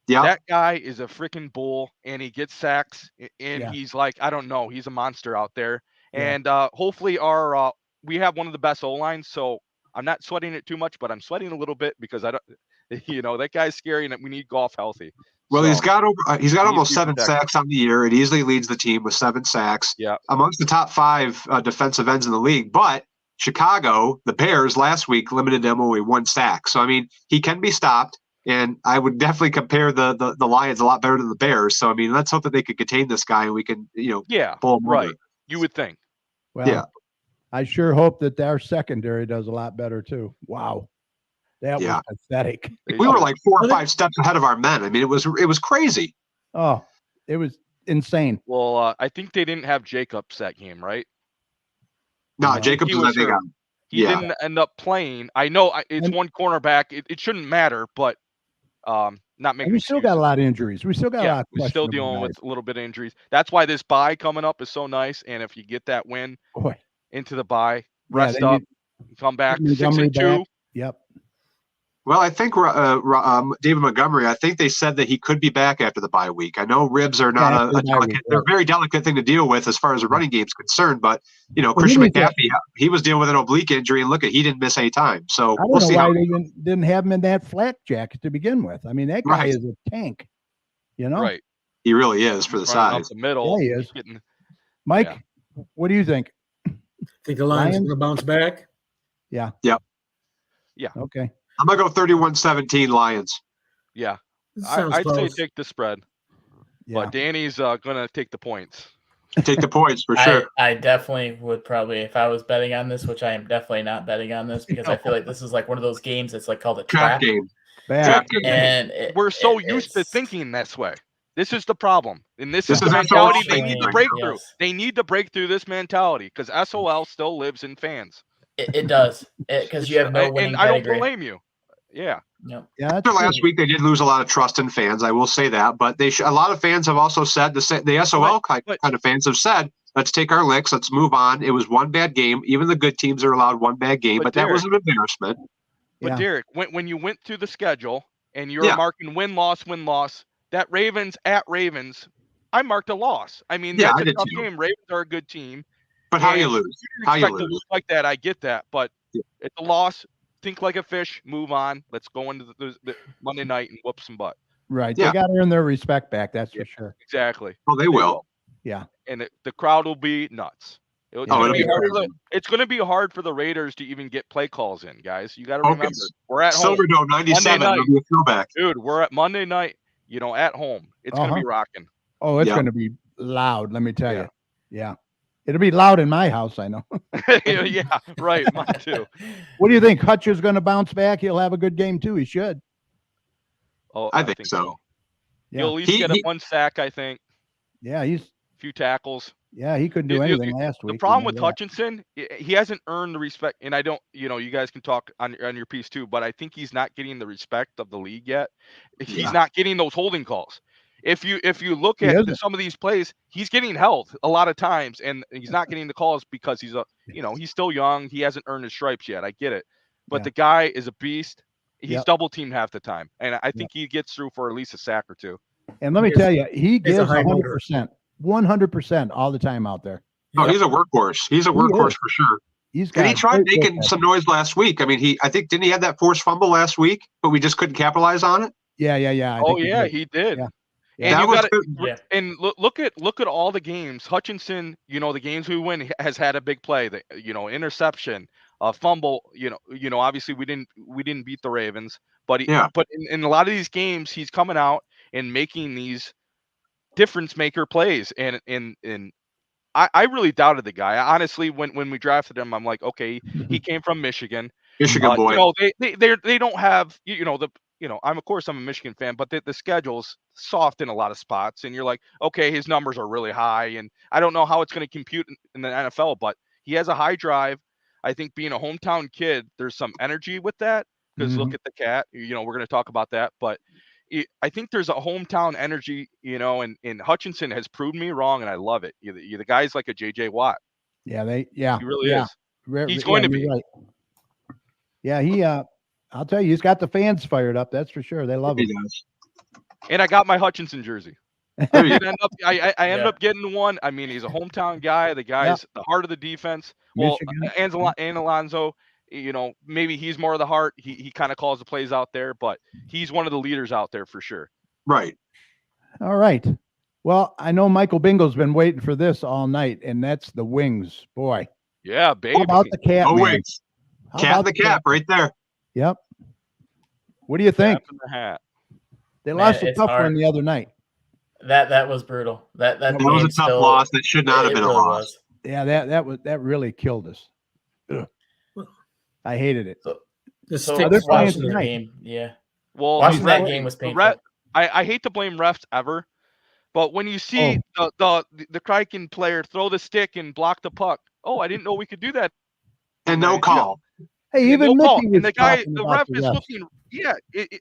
Yeah, That guy is a freaking bull, and he gets sacks, and Yeah. he's like, I don't know, he's a monster out there. Yeah. And hopefully we have one of the best O lines, so I'm not sweating it too much, but I'm sweating a little bit because I don't, that guy's scary, and we need golf healthy. well, So, he's got needs almost to be 7 protected. sacks on the year. It easily leads the team with 7 sacks. Yeah. Amongst the top 5 defensive ends in the league. But Chicago, the Bears last week limited them only 1 sack. So I mean, he can be stopped. And I would definitely compare the Lions a lot better than the Bears. So I mean, let's hope that they can contain this guy and we can Yeah, pull him right. over. You would think. Well, Yeah. I sure hope that our secondary does a lot better too. Wow. That Yeah. was pathetic. They We were should. like 4 or 5 steps ahead of our men. I mean, it was crazy. Oh, it was insane. Well, I think they didn't have Jacobs that game, right? No, Yeah. Jacobs He was, I was think, hurt. He yeah. didn't end up playing. I know it's And- one cornerback. It shouldn't matter, but not making. And we still got a excuses. lot of injuries. We still got a Yeah, lot of we're still questionable dealing guys. with a little bit of injuries. That's why this bye coming up is so nice. And if you get that win Boy. into the bye, Yeah, rest they up, need- come back Montgomery 6-2. back. Yep. Well, I think David Montgomery, I think they said that he could be back after the bye week. I know ribs are not After the a bye delicate, week, they're a right. very delicate thing to deal with as far as the running game's concerned. But, Well, Christian he was- McCaffrey, he was dealing with an oblique injury, and look he didn't miss any time. So I don't we'll know see why how they didn't have him in that flak jacket to begin with. I mean, that guy Right. is a tank. Right, he really is for the running up size. the middle. Yeah, he is. Getting- Mike, what do you think? Think the Lions Lions? going to bounce back? Okay. I'm going to go 31-17 Lions. yeah, Sounds I'd say close. take the spread, Yeah. but Danny's gonna take the points. Take the points for sure. I definitely would probably, if I was betting on this, which I am definitely not betting on this because I feel like this is like one of those games that's like called a Trap trap. game. Bad. Trap game. And We're so it- used to it's- thinking this way. This is the problem, and this This is the is mentality SOL they need to thinking. break through. Yes. They need to break through this mentality because SOL still lives in fans. It does because you have no winning and I don't pedigree. blame you. Yeah, Yep. Yeah, that's After last true. week, they did lose a lot of trust in fans. I will say that, but a lot of fans have also said the SOL kind of fans have said, "Let's take our licks. Let's move on." It was one bad game. Even the good teams are allowed one bad game, But but that Derek- was an embarrassment. but Yeah. Derek, when you went through the schedule and you're Yeah. marking win loss, that Ravens at Ravens, I marked a loss. I mean, Yeah, that's I a did tough too. game. Ravens are a good team. But how do you And lose? You How you expect to lose? lose like that. I get that, but Yeah. it's a loss. Think like a fish. Move on. Let's go into the Monday night and whoop some butt. Right. Yeah. They got to earn their respect back. That's Yeah. for sure. Exactly. Oh, they will. Yeah. And the crowd will be nuts. It's Oh, gonna it'll be be hard crazy. it's going to be hard for the Raiders to even get play calls in, guys. You got to Focus. remember, we're at home, Silverdome '97 Monday will be a throwback. dude. We're at Monday night. At home. It's going to be rocking. Oh, it's Yeah. going to be loud. Let me tell Yeah. you. Yeah. It'll be loud in my house. I know. Yeah, right. Mine too. What do you think? Hutch is going to bounce back. He'll have a good game too. He should. Oh, I think so. Yeah. He'll at least get a one sack, I think. Yeah. He's. Few tackles. Yeah. He couldn't do The- the- anything last week. The problem we with know that. Hutchinson, he hasn't earned the respect, and I don't. You guys can talk on your piece too, but I think he's not getting the respect of the league yet. He's Yeah. not getting those holding calls. If you look He at isn't. some of these plays, he's getting held a lot of times, and he's not getting the calls because he's he's still young. He hasn't earned his stripes yet. I get it, but Yeah. the guy is a beast. He's Yep. double teamed half the time, and I think he gets through for at least a sack or two. And let me He's- tell you, he he's a gives high motor. 100%, 100% all the time out there. Oh, he's a workhorse. He's a He workhorse is. for sure. He's got. And he tried great making football. some noise last week. I mean, I think didn't he have that forced fumble last week, but we just couldn't capitalize on it. Yeah. I Oh think yeah, did. he did. Yeah. And That you was got good. Yeah. and look at all the games. Hutchinson, the games we win has had a big play. The interception, fumble. Obviously we didn't beat the Ravens, but Yeah. but in a lot of these games he's coming out and making these difference maker plays. And I really doubted the guy. Honestly, when we drafted him, I'm like, okay, he came from Michigan. Michigan boy. They don't have I'm a Michigan fan, but the schedule's soft in a lot of spots, and you're like, okay, his numbers are really high, and I don't know how it's going to compute in the NFL, but he has a high drive. I think being a hometown kid, there's some energy with that because look at the cat. We're going to talk about that, but I think there's a hometown energy, and Hutchinson has proved me wrong, and I love it. The guy's like a J.J. Watt. He really is. He's going to be. Right. Yeah, I'll tell you, he's got the fans fired up. That's for sure. They love him. And I got my Hutchinson jersey. I ended up getting one. I mean, he's a hometown guy. The guy's the heart of the defense. Well, and Alonzo, maybe he's more of the heart. He kind of calls the plays out there, but he's one of the leaders out there for sure. Right. All right. Well, I know Michael Bingo's been waiting for this all night, and that's the wings. Boy. Yeah, baby. How about the cat? Wings. Cat the cap right there. Yep. What do you think? The hat. They lost a tough one the other night. That was brutal. That was a tough loss. That should not have been a loss. Yeah, that really killed us. Ugh. I hated it. So they're watching the game. Yeah. Well, watching that game was painful. I hate to blame refs ever, but when you see the Kraken player throw the stick and block the puck, I didn't know we could do that. And no call. Hey, even Mickey was and the ref is looking. Yeah,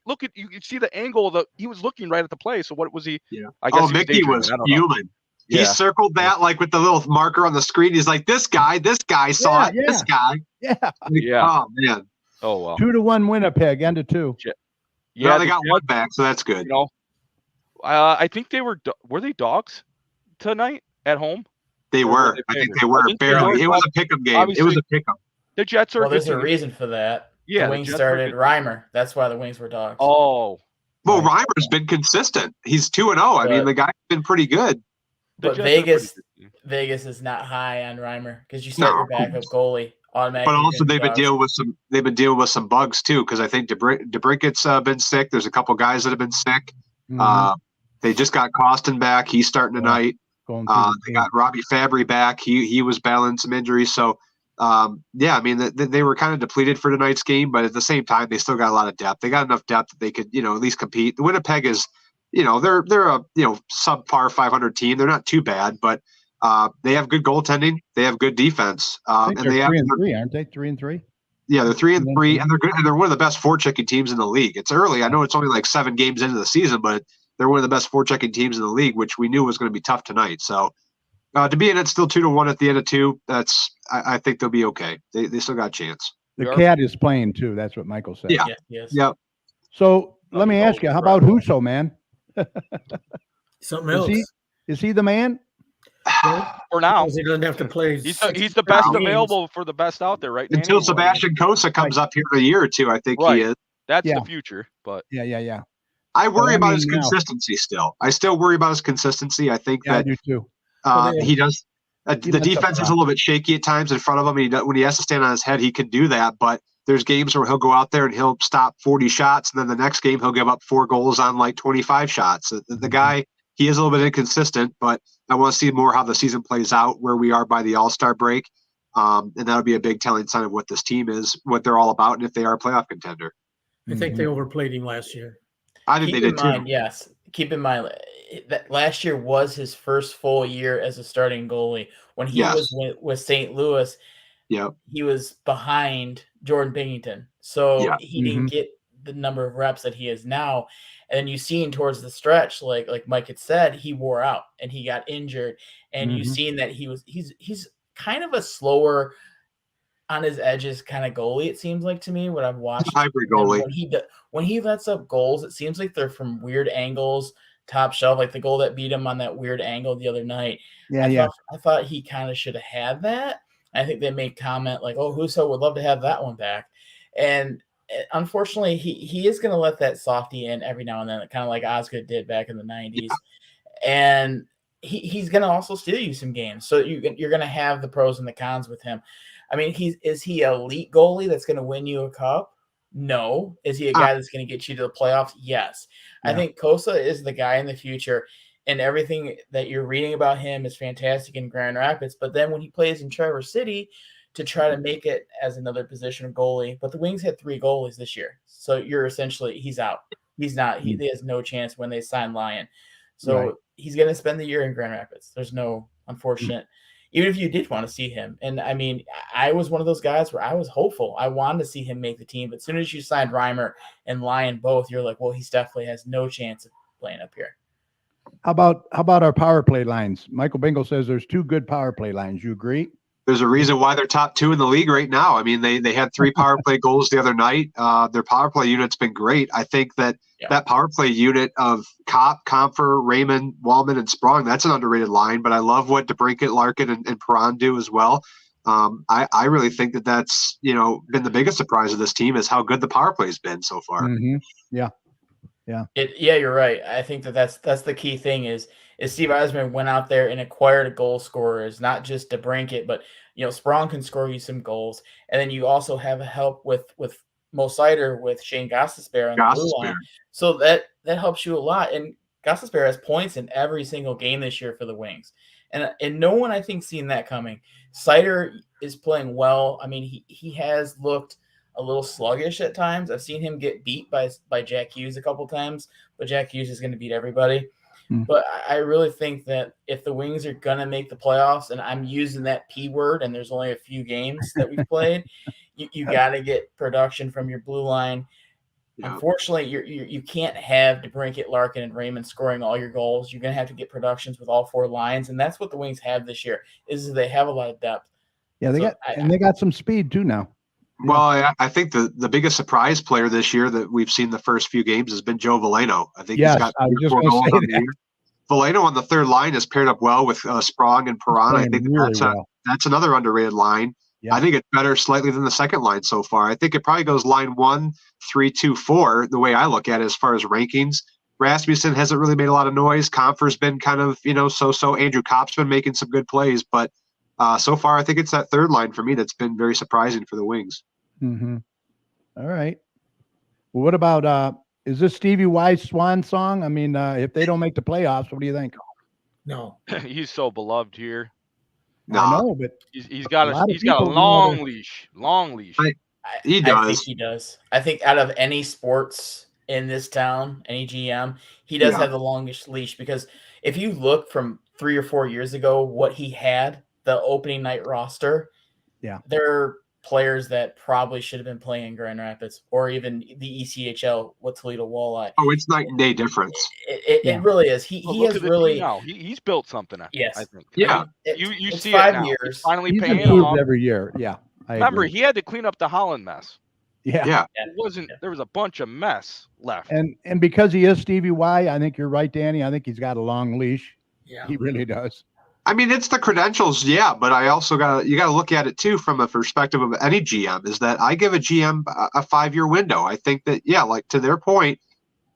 look at you see the angle of he was looking right at the play. So what was he? Yeah. I guess Mickey was fuming. He circled that like with the little marker on the screen. He's like, this guy saw it. This guy. Yeah. Oh man. Oh well. 2-1 Winnipeg, end of 2. Yeah, they got one back, so that's good. I think they were they dogs tonight at home? They were. I think they were barely. It was a pick'em game. Obviously, it was a pick'em. The Jets are. Well, there's a reason for that. Yeah, the Wings started Reimer. That's why the Wings were dogs. Oh. Well, Reimer's been consistent. He's 2-0. I mean, the guy's been pretty good. But Vegas is not high on Reimer because you start your backup goalie automatically. But also they've been dealing with some bugs too, because I think DeBrincat's been sick. There's a couple guys that have been sick. They just got Costin back. He's starting tonight. They got Robbie Fabry back. He was battling some injuries. So I mean, they were kind of depleted for tonight's game, but at the same time, they still got a lot of depth. They got enough depth that they could, at least compete. The Winnipeg is, they're a subpar 500 team. They're not too bad, but they have good goaltending. They have good defense. And they have 3-3, aren't they? 3-3. Yeah, they're 3-3, and they're good. And they're one of the best forechecking teams in the league. It's early. I know it's only like 7 games into the season, but they're one of the best forechecking teams in the league, which we knew was going to be tough tonight. So. To be in it still 2-1 at the end of 2, I think they'll be okay. They still got a chance. The cat is playing too. That's what Michael said. Yeah. Yes. Yep. So let me ask you, how about Husso, man? Something else. Is he the man? For now, he doesn't have to play. He's the best available for the best out there right now. Until Sebastian Cossa comes up here in a year or two, I think he is. That's the future. But yeah. I worry about his consistency still. I still worry about his consistency. I think that I do too. He does. The defense is a little bit shaky at times in front of him. When he has to stand on his head, he can do that. But there's games where he'll go out there and he'll stop 40 shots, and then the next game he'll give up 4 goals on like 25 shots. The guy, he is a little bit inconsistent, but I want to see more how the season plays out, where we are by the All-Star break, and that'll be a big telling sign of what this team is, what they're all about, and if they are a playoff contender. I think they overplayed him last year. I think they did too. Yes, keep in mind that last year was his first full year as a starting goalie. When he was with St. Louis, he was behind Jordan Binnington. So he didn't get the number of reps that he is now. And then you seen towards the stretch, like Mike had said, he wore out and he got injured. And you've seen that he's kind of a slower on his edges kind of goalie, it seems like to me, what I've watched. Hybrid goalie. When he lets up goals, it seems like they're from weird angles, top shelf, like the goal that beat him on that weird angle the other night. I thought he kind of should have had that. I think they made comment like, oh, Husso would love to have that one back. And unfortunately, he is going to let that softy in every now and then, kind of like Osgood did back in the 90s. And he's going to also steal you some games. So you're going to have the pros and the cons with him. I mean, is he an elite goalie that's going to win you a cup? No. Is he a guy that's going to get you to the playoffs? Yes. I think Cossa is the guy in the future, and everything that you're reading about him is fantastic in Grand Rapids. But then when he plays in Traverse City, to try to make it as another position of goalie. But the Wings had 3 goalies this year. So you're essentially, he's out. He's not, he has no chance when they sign Lyon. So he's going to spend the year in Grand Rapids. There's no unfortunate, even if you did want to see him. And I mean, I was one of those guys where I was hopeful. I wanted to see him make the team. But as soon as you signed Reimer and Lyon both, you're like, well, he definitely has no chance of playing up here. How about our power play lines? Michael Bingle says there's 2 good power play lines. You agree? There's a reason why they're top 2 in the league right now. I mean, they had 3 power play goals the other night. Their power play unit's been great. I think that that power play unit of Kopp, Comfer, Raymond, Wallman, and Sprong, that's an underrated line. But I love what DeBrincat, Larkin, and Perron do as well. I really think that that's been the biggest surprise of this team is how good the power play's been so far. Mm-hmm. Yeah. Yeah. You're right. I think that's the key thing is Steve Eisman went out there and acquired a goal scorer. It's not just DeBrincat, but Sprong can score you some goals, and then you also have help with Mo Seider with Shane Gostisbehere on the blue line. So that helps you a lot. And Gostisbehere has points in every single game this year for the Wings, and no one I think seen that coming. Seider is playing well. I mean, he has looked a little sluggish at times. I've seen him get beat by Jack Hughes a couple times, but Jack Hughes is going to beat everybody. But I really think that if the Wings are going to make the playoffs, and I'm using that P word, and there's only a few games that we've played, you got to get production from your blue line. Yeah. Unfortunately, you can't have DeBrincat, Larkin, and Raymond scoring all your goals. You're going to have to get productions with all 4 lines, and that's what the Wings have this year. Is they have a lot of depth. Yeah, they got some speed too now. Well, I think the biggest surprise player this year that we've seen the first few games has been Joe Veleno. I think he's got 4 goals on the year. Veleno on the third line has paired up well with Sprong and Perron. I think that's another underrated line. Yeah. I think it's better slightly than the second line so far. I think it probably goes line 1, 3, 2, 4, the way I look at it as far as rankings. Rasmussen hasn't really made a lot of noise. Comfer's been kind of, so-so. Andrew Kopp's been making some good plays, but so far I think it's that third line for me that's been very surprising for the Wings. Mm-hmm. All right. Well, what about is this Stevie Y's swan song? I mean, if they don't make the playoffs, what do you think? No. He's so beloved here. No. I know, but he's got a long leash. He does. I think he does. I think out of any sports in this town, any GM, he does have the longest leash, because if you look from 3 or 4 years ago, what he had, the opening night roster, there are players that probably should have been playing in Grand Rapids or even the ECHL with Toledo Walleye. Oh, it's night and day difference. It really is. He has really he's built something. Yes, I think. Yeah, you see 5 it now. years. He's finally he's paying improved off every year. Yeah, remember he had to clean up the Holland mess. Yeah. It wasn't. There was a bunch of mess left. And because he is Stevie Y, I think you're right, Danny. I think he's got a long leash. Yeah, he really does. I mean, it's the credentials, but I also you got to look at it too from a perspective of any GM. Is that I give a GM a 5-year window. I think that like to their point,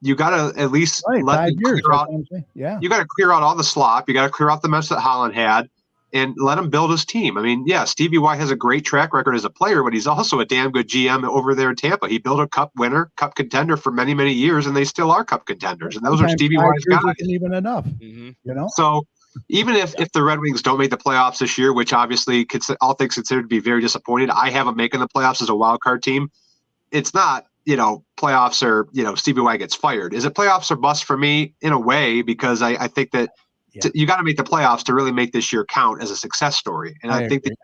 you got to at least let them clear out. You got to clear out all the slop. You got to clear out the mess that Holland had, and let him build his team. I mean, Stevie Y has a great track record as a player, but he's also a damn good GM over there in Tampa. He built a Cup winner, Cup contender for many, many years, and they still are Cup contenders. And those are Stevie Y's guys. Isn't even enough, So. Even if the Red Wings don't make the playoffs this year, which obviously all things considered to be very disappointed, I have them making the playoffs as a wild card team. It's not, playoffs or, Stevie Y gets fired. Is it playoffs or bust for me? In a way, because I think that you got to make the playoffs to really make this year count as a success story. And I think that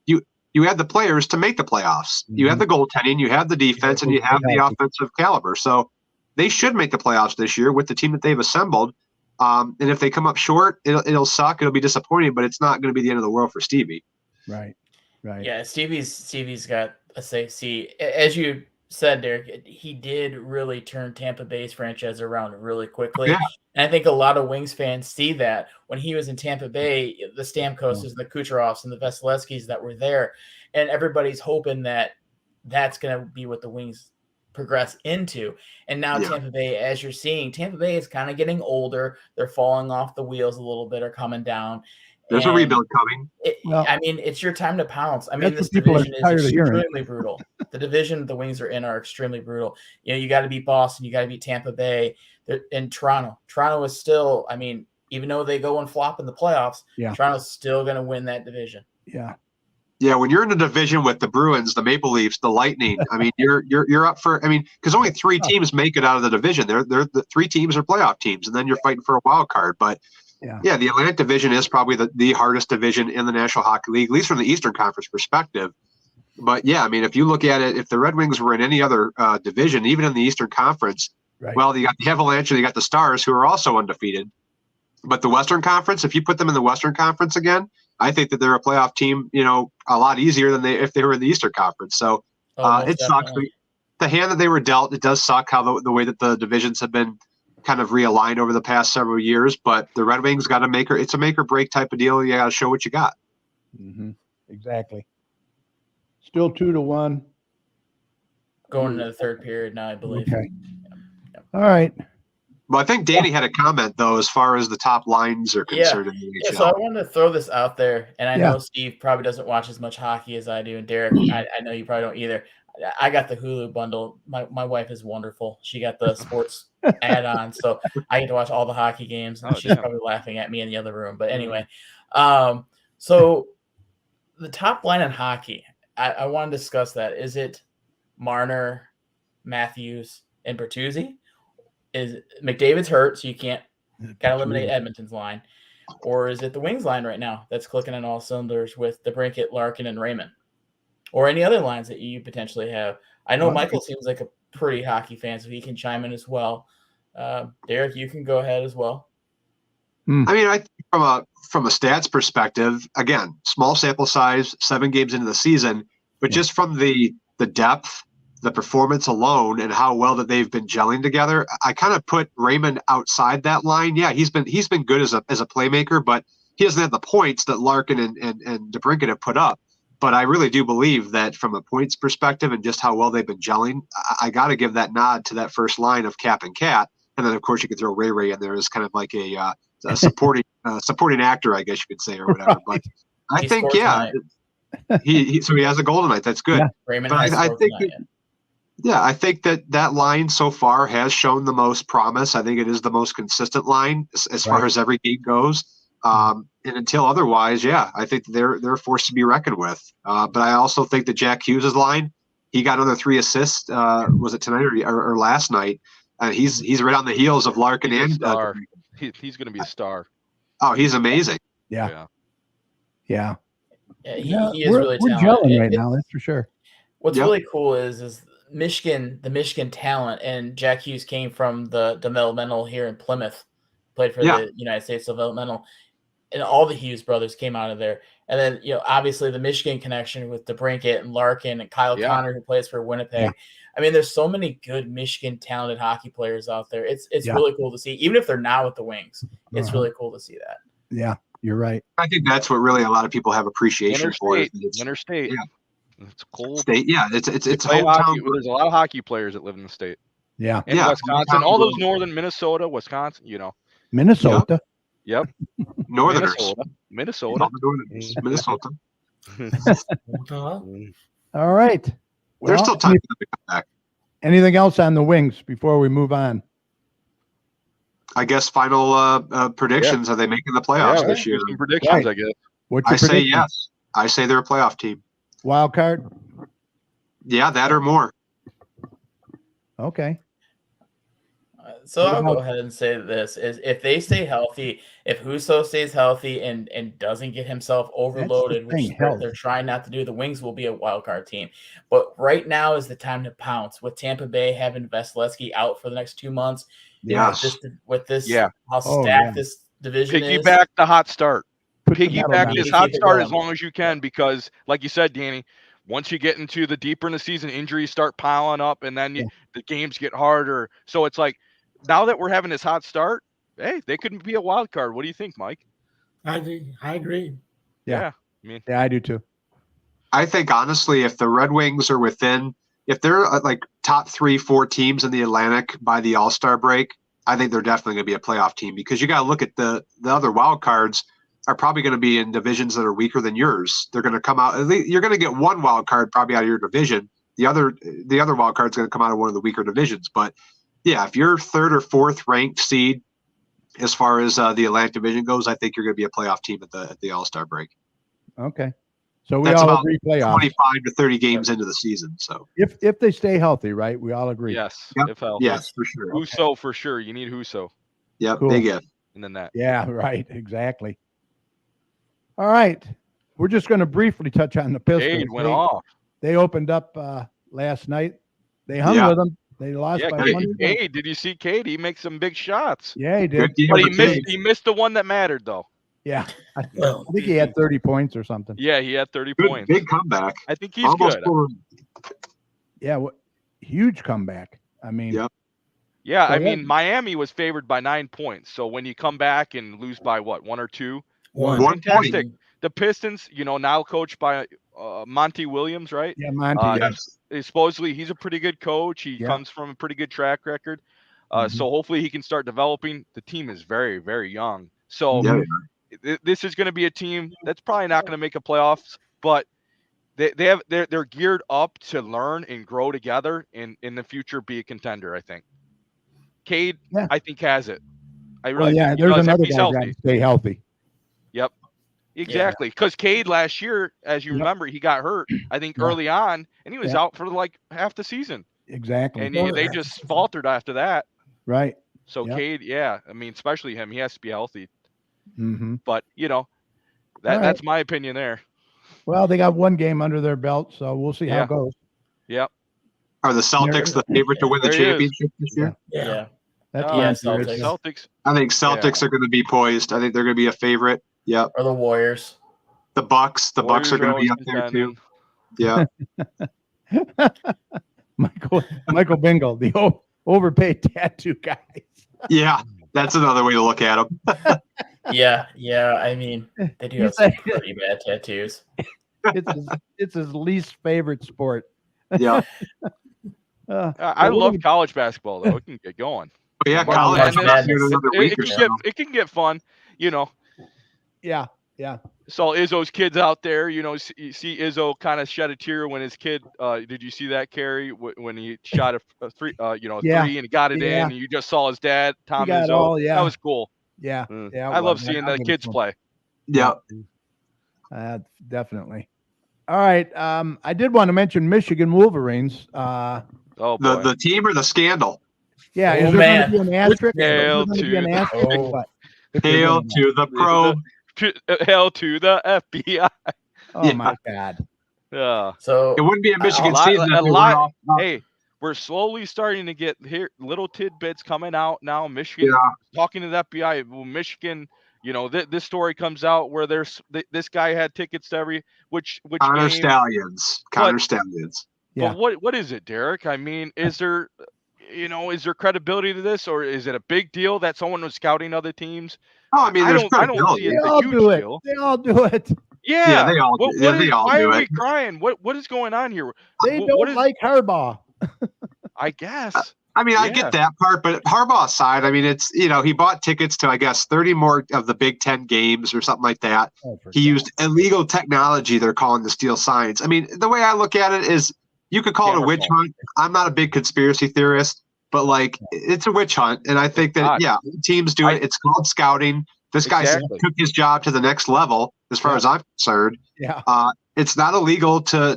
you have the players to make the playoffs. Mm-hmm. You have the goaltending, you have the defense, and you have the offensive caliber. So they should make the playoffs this year with the team that they've assembled. And if they come up short, it'll suck. It'll be disappointing, but it's not going to be the end of the world for Stevie. Right. Yeah, Stevie's got a safe seat. As you said, Derek, he did really turn Tampa Bay's franchise around really quickly. Yeah. And I think a lot of Wings fans see that. When he was in Tampa Bay, the Stamkoses and the Kucherovs and the Vasilevskis that were there, and everybody's hoping that that's going to be what the Wings progress into. And now Tampa Bay, as you're seeing, Tampa Bay is kind of getting older. They're falling off the wheels a little bit or coming down. There's a rebuild coming. I mean, it's your time to pounce. I mean, this division is extremely brutal. The division the Wings are in are extremely brutal. You got to beat Boston. You got to beat Tampa Bay. And Toronto. Toronto is still, I mean, even though they go and flop in the playoffs, Toronto's still going to win that division. Yeah. Yeah, when you're in a division with the Bruins, the Maple Leafs, the Lightning, I mean, you're up for. I mean, because only 3 teams make it out of the division. They're the 3 teams are playoff teams, and then you're fighting for a wild card. But yeah, the Atlantic Division is probably the hardest division in the National Hockey League, at least from the Eastern Conference perspective. But yeah, I mean, if you look at it, if the Red Wings were in any other division, even in the Eastern Conference, well, you got the Avalanche and you got the Stars, who are also undefeated. But the Western Conference, if you put them in the Western Conference again, I think that they're a playoff team, a lot easier than if they were in the Eastern Conference. So it sucks. The hand that they were dealt, it does suck how the way that the divisions have been kind of realigned over the past several years. But the Red Wings got to it's a make or break type of deal. You got to show what you got. Mm-hmm. Exactly. Still 2-1. Going into the third period now, I believe. Okay. All right. Well, I think Danny had a comment, though, as far as the top lines are concerned. Yeah, so I wanted to throw this out there, and I know Steve probably doesn't watch as much hockey as I do, and Derek, I know you probably don't either. I got the Hulu bundle. My wife is wonderful. She got the sports add-on, so I get to watch all the hockey games, and she's probably laughing at me in the other room. But anyway, so the top line in hockey, I want to discuss that. Is it Marner, Matthews, and Bertuzzi? Is McDavid's hurt, so you can't eliminate Edmonton's line, or is it the Wings line right now that's clicking on all cylinders with DeBrincat, Larkin, and Raymond, or any other lines that you potentially have? I know Michael seems like a pretty hockey fan, so he can chime in as well. Derek, you can go ahead as well. I mean, I think from a stats perspective, again, small sample size, 7 games into the season, but just from the depth, the performance alone, and how well that they've been gelling together, I kind of put Raymond outside that line. Yeah, he's been good as a playmaker, but he doesn't have the points that Larkin and DeBrincat have put up. But I really do believe that from a points perspective and just how well they've been gelling, I got to give that nod to that first line of Cap and Cat, and then of course you could throw Ray in there as kind of like a supporting actor, I guess you could say, or whatever. But I think he has a goal tonight. That's good. Yeah. Raymond, but I think. I think that line so far has shown the most promise. I think it is the most consistent line as far as every game goes. And until otherwise, I think they're a force to be reckoned with. But I also think that Jack Hughes' line, he got another 3 assists. Was it tonight or last night? He's right on the heels of Larkin and he's going to be a star. Oh, he's amazing. Yeah. He is We're really talented. gelling right now, that's for sure. What's really cool is the Michigan talent, and Jack Hughes came from the developmental here in Plymouth, played for the United States developmental, and all the Hughes brothers came out of there. And then, obviously the Michigan connection with DeBrincat and Larkin and Kyle Connor, who plays for Winnipeg. Yeah. I mean, there's so many good Michigan talented hockey players out there. It's really cool to see, even if they're not with the Wings. It's really cool to see that. Yeah, you're right. I think that's what really a lot of people have appreciation for. Interstate. Yeah. It's cold. State, it's hometown. There's a lot of hockey players that live in the state. Yeah. In Wisconsin, all those northern Minnesota, Wisconsin, Minnesota. Yep. Northerners. Minnesota. Minnesota. All right. There's still time for them to come back. Anything else on the Wings before we move on? I guess final predictions. Are they making the playoffs this year? Some predictions, I guess. What's your I say prediction? yes. I say they're a playoff team. Wild card? Yeah, that or more. Okay. So I'll go ahead and say this: is if they stay healthy, if Husso stays healthy and doesn't get himself overloaded, which they're trying not to do, the Wings will be a wild card team. But right now is the time to pounce. With Tampa Bay having Vasilevsky out for the next 2 months, with this how stacked this division is. Piggyback the hot start. Piggyback this hot start as long as you can, because, like you said, Danny, once you get into the deeper in the season, injuries start piling up, and then the games get harder. So it's like, now that we're having this hot start, hey, they could be a wild card. What do you think, Mike? I agree. Yeah. Yeah, I do too. I think, honestly, if the Red Wings are if they're like top 3-4 teams in the Atlantic by the All-Star break, I think they're definitely going to be a playoff team, because you got to look at the other wild cards are probably going to be in divisions that are weaker than yours. They're going to come out. You're going to get one wild card probably out of your division. The other wild card is going to come out of one of the weaker divisions. But yeah, if you're 3rd or 4th ranked seed as far as the Atlantic Division goes, I think you're going to be a playoff team at the All-Star break. Okay. So we That's all about agree playoffs 25 to 30 games into the season. So if they stay healthy, right? We all agree. Yes, Yep. if healthy. yes, for sure. Huso for sure. You need Huso Yep, Cool. big if. in the net. Yeah, right. Exactly. All right. We're just going to briefly touch on the Pistons. Cade went off. They opened up last night. They hung Yeah. with them. They lost Yeah, by Cade, 1 point. Cade, did you see Cade? He makes some big shots. Yeah, he did. Good game But for Cade. he missed the one that mattered though. Yeah. I Well, think he had 30 points or something. Yeah, he had 30 Good, points. big comeback. I think he's Almost good. pulled- Yeah, huge comeback. I mean, Yep. Yeah, So I that- mean Miami was favored by 9 points. So when you come back and lose by what, 1 or 2? one. One Fantastic. The Pistons, now coached by Monty Williams, right? yeah, Monty. Uh, yeah. Supposedly he's a pretty good coach. He Yeah. comes from a pretty good track record. Mhm. So hopefully he can start developing. The team is very, very young. So Yeah. this is going to be a team that's probably not going to make a playoffs, but they're geared up to learn and grow together and in the future be a contender. I think. Cade, Yeah. I think has it. I Well, really yeah, think he there's does if another he's guy got healthy. to stay healthy. Yep. Exactly. Because Cade last year, as you Yep. remember, he got hurt, I think, Yeah. early on, and he was Yeah. out for like half the season. Exactly. And they just faltered after that. Right. So Yep. Cade, yeah, I mean, especially him, he has to be healthy. hmm But All right. that's my opinion there. Well, they got one game under their belt, so we'll see how Yeah. it goes. Yep. Are the Celtics the favorite to win the There he is. championship this year? Yeah. Yeah. That's Oh, the yeah, answer is- Celtics. Celtics. I think Celtics Yeah. are going to be poised. I think they're going to be a favorite. Yep. Or the Warriors. The Bucks are Warriors going to be always up there too. contending. Yeah. Michael Bingle, the overpaid tattoo guys. Yeah. That's another way to look at them. Yeah. I mean, they do have He's some like- pretty bad tattoos. It's his least favorite sport. Yeah. I Well, love college basketball though. It can get going. But yeah, Well, college March is Madness. here in another It week or can so. it can get fun, Yeah. Saw Izzo's kids out there. You see Izzo kind of shed a tear when his kid. Did you see that, Carrie? When he shot a three, Yeah. three and got it Yeah. in, and you just saw his dad, Tom got Izzo. all- yeah. That was cool. Yeah. Mm. Yeah. I love well, seeing that the kids was play. Yeah. Definitely. All right. I did want to mention Michigan Wolverines. Oh boy. The team or the scandal? Yeah. Oh, Is there man. going to be an asterisk? Hail Is there gonna be to an the- asterisk? Oh. What? If they're Hail doing to the probe. Hell to the FBI. that. Oh my God. Yeah. So It wouldn't be a Michigan lot- season a if they lot- were off. Hey, we're slowly starting to get here little tidbits coming out now. Michigan Yeah. talking to the FBI. Well, Michigan, this story comes out where this guy had tickets to which Connor game. Stallions. Connor Stallions. Yeah. But what is it, Derek? I mean, is there credibility to this, or is it a big deal that someone was scouting other teams? Oh, I mean, there's I don't see credibility. it. They It's a all huge do it. deal. They all do it. Yeah, they all do- they all why do are we it. crying? What is going on here? They What don't is- like Harbaugh. I guess. I mean, I Yeah. get that part, but Harbaugh's side, I mean, it's, he bought tickets to, I guess, 30 more of the Big Ten games or something like that. Oh, for He God. used illegal technology, they're calling the steal signs. I mean, the way I look at it is you could call it a Camera witch phone. hunt. I'm not a big conspiracy theorist, but like it's a witch hunt. And I think that, God. yeah, teams do it. It's called scouting. This guy Exactly. took his job to the next level, as far Yeah. as I'm concerned. Yeah. It's not illegal to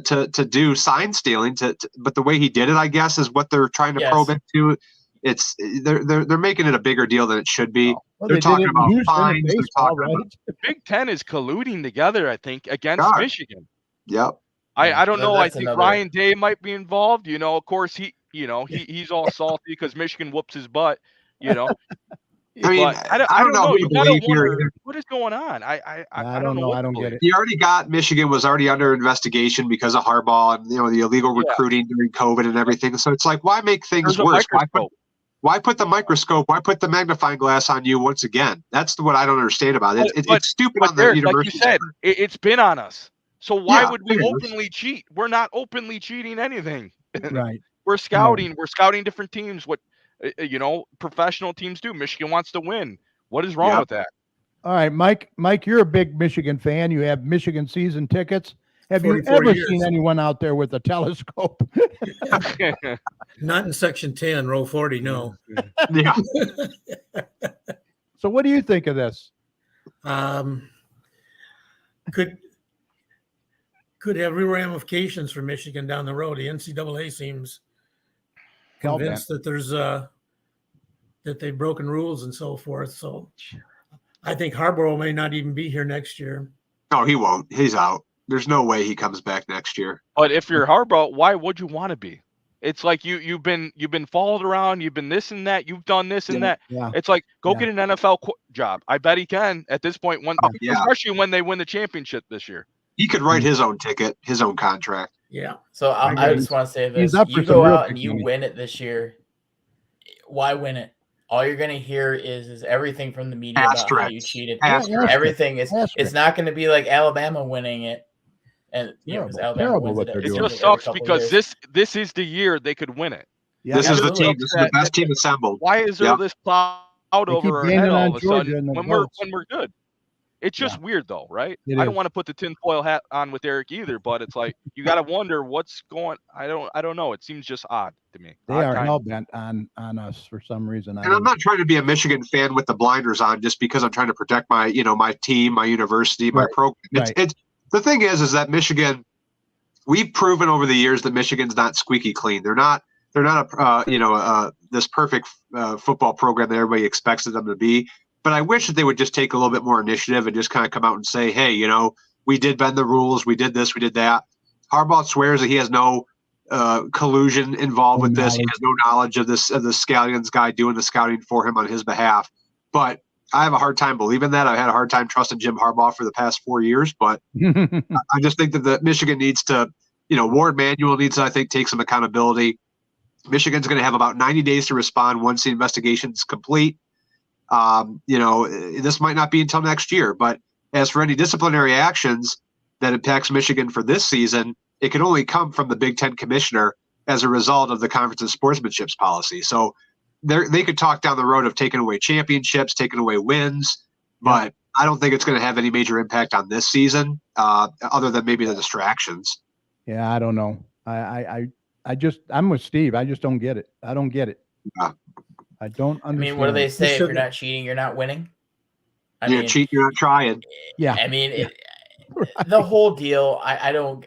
do sign stealing, but the way he did it, I guess, is what they're trying to Yes. probe into. It's they're making it a bigger deal than it should be. Well, They're they did talking it in about Houston in fines, they're baseball, talking about- right? The Big Ten is colluding together, I think, against God. Michigan. Yep. I don't know. I That's think another- Ryan Day might be involved. Of course he's all salty because Michigan whoops his butt. I mean, But I don't know who You to gotta believe here wonder either. what is going on. I don't know. what I to don't get believe. it. You already got Michigan was already under investigation because of Harbaugh and the illegal Yeah. recruiting during COVID and everything. So it's like, why make things There's a worse? microscope. Why put the microscope? Why put the magnifying glass on you once again? That's what I don't understand about it. But- It's stupid But on the Derek, like you university said, side. it's been on us. So why Yeah, would we it is. openly cheat? We're not openly cheating anything. Right. We're scouting. We're scouting different teams. What professional teams do. Michigan wants to win. What is wrong Yeah. with that? All right, Mike. Mike, you're a big Michigan fan. You have Michigan season tickets. Have you 44 ever years. seen anyone out there with a telescope? Not in section 10, row 40, no. Yeah. So, what do you think of this? Could could have real ramifications for Michigan down the road. The NCAA seems Hell convinced that there's that they've broken rules and so forth. So I think Harbaugh may not even be here next year. No, he won't. He's out. There's no way he comes back next year. But if you're Harbaugh, why would you want to be? It's like you've been followed around. You've been this and that. You've done this and that. Yeah. It's like go Yeah. get an NFL job. I bet he can at this point. Yeah. Especially when they win the championship this year. He could write his own ticket, his own contract. Yeah. So I I agree. just want to say He's this: up for you some go real out big and you money. win it this year. Why win it? All you're going to hear is everything from the media about how you Asterisks. cheated. Asterisks. Everything is. Asterisks. It's not going to be like Alabama winning it, and you know, 'cause Terrible. Alabama Terrible wins what it. they're It doing. just every sucks couple because years. this is the year they could win it. Yeah. This is the absolutely. team. This is the best team assembled. Why is there Yep. this cloud They keep over our gaining head all on of a Georgia sudden and the when votes. we're good? It's just weird though, right? It I don't is. want to put the tinfoil hat on with Eric either, but it's like you got to wonder what's going. I don't know. It seems just odd to me. They Odd are timing. hell bent on us for some reason. And I'm not trying to be a Michigan fan with the blinders on just because I'm trying to protect my, my team, my university, my Right. program. It's the thing is that Michigan, we've proven over the years that Michigan's not squeaky clean. They're not a this perfect football program that everybody expected them to be. But I wish that they would just take a little bit more initiative and just kind of come out and say, hey, we did bend the rules. We did this. We did that. Harbaugh swears that he has no collusion involved with this. He has no knowledge of the Scallions guy doing the scouting for him on his behalf. But I have a hard time believing that. I've had a hard time trusting Jim Harbaugh for the past 4 years. But I just think that the Michigan needs to, Ward Manuel needs to, I think, take some accountability. Michigan's going to have about 90 days to respond once the investigation is complete. This might not be until next year. But as for any disciplinary actions that impacts Michigan for this season, it can only come from the Big Ten commissioner as a result of the conference's sportsmanship policy. So they could talk down the road of taking away championships, taking away wins, but I don't think it's going to have any major impact on this season, other than maybe the distractions. Yeah, I don't know. I'm with Steve. I just don't get it. I don't get it. Yeah. I don't understand. I mean, what do they say? If should- you're not cheating, you're not winning. You're not cheating, you're not trying. Yeah. I mean, the whole deal. I don't.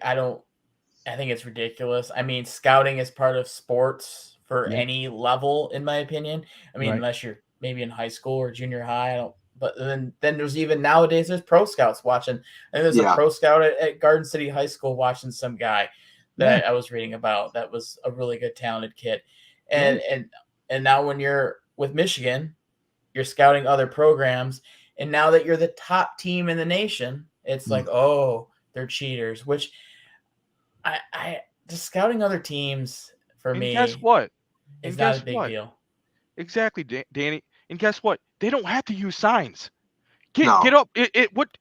I think it's ridiculous. I mean, scouting is part of sports for any level, in my opinion. I mean, Right. unless you're maybe in high school or junior high. I don't. But then there's even nowadays there's pro scouts watching. I think there's a pro scout at Garden City High School watching some guy that I was reading about. That was a really good, talented kid. And now when you're with Michigan, you're scouting other programs. And now that you're the top team in the nation, it's like, oh, they're cheaters, which I just scouting other teams for me. Guess what? It's And not guess a big what? deal. Exactly, Danny. And guess what? They don't have to use signs. Get No. up.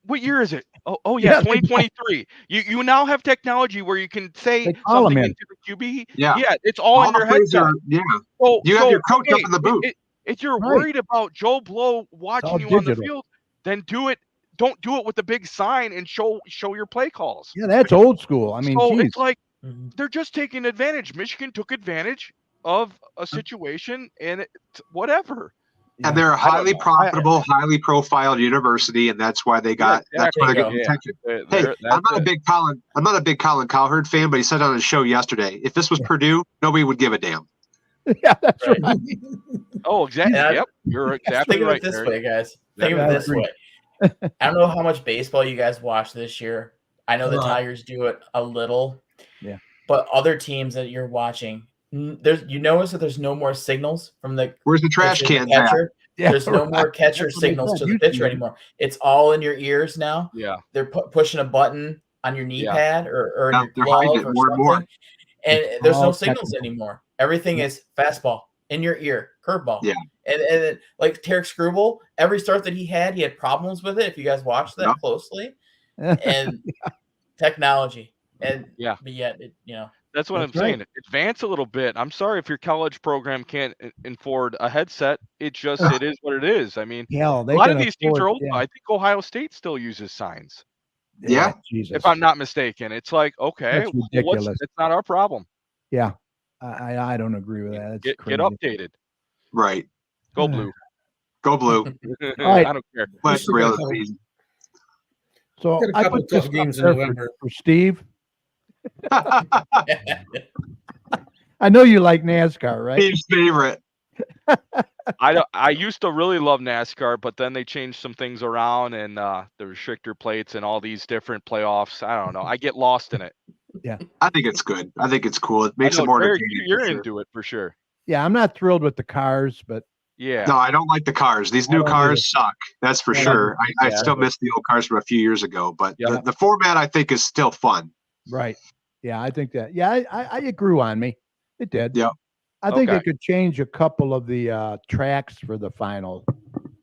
What year is it? Oh yeah, Yeah, they don't. 2023. You now have technology where you can say They call 'em something in. into the QB. Yeah. It's all in the your plays headset. are- you have your coach up in the booth. If you're Right. worried about Joe Blow watching all you on the digital. field, then do it. Don't do it with the big sign and show your play calls. Yeah, that's old school. I mean, So geez. it's like Mhm. they're just taking advantage. Michigan took advantage of a situation, and whatever. And they're a I don't highly know. profitable, highly profiled university, and that's why they got that's why they exactly. got attention. Hey, That's I'm not a big Colin Cowherd fan, but he said on his show yesterday, if this was Purdue, nobody would give a damn. Yeah, that's Right. right. Oh, exactly. Yeah. Yep, you're exactly Think of right. it this Eric. way, guys. Think of Yeah, it I this agree. way. I don't know how much baseball you guys watch this year. I know the A lot. Tigers do it a little. Yeah. But other teams that you're watching, you notice that there's no more signals from the Where's the trash pitcher, the cans at? catcher. Yeah, There's no more right. catcher That's what they signals said. to the Used to pitcher be. anymore. It's all in your ears now. Yeah. They're pushing a button on your knee Yeah. pad or in Yeah, your they're hiding glove it or more and more. something. And It's there's no all signals technical. anymore. Everything is fastball in your ear, curveball. Yeah. And then, like Tarek Screwball, every start that he had problems with it. If you guys watch that Yeah. closely, and technology, but yet That's what That's I'm right. saying. Advance a little bit. I'm sorry if your college program can't afford a headset. It is what it is. I mean, Hell, a lot of can these teams afford- are old. yeah. I think Ohio State still uses signs, Yeah. Jesus. if I'm not mistaken. It's like, okay, That's ridiculous. it's not our problem. Yeah. I don't agree with that. It's Get crazy. updated. Right. Go blue. Go blue. right. I don't care. Let's still rail got the a- season. So Got a I couple put this tough games in up there November. for Steve. I know you like NASCAR, right? Steve's favorite. I used to really love NASCAR, but then they changed some things around and the restrictor plates and all these different playoffs. I don't know. I get lost in it. I think it's good. I think it's cool. It makes I it know, more Derek, entertaining. you're for sure. into it for sure. Yeah, I'm not thrilled with the cars, but Yeah. No, I don't like the cars. These new don't cars suck. That's for Yeah. sure. I Yeah. still miss the old cars from a few years ago, but Yeah. the format I think is still fun. right. Yeah, I think that. Yeah, it grew on me. It did. Yep. I think they Okay. could change a couple of the tracks for the final.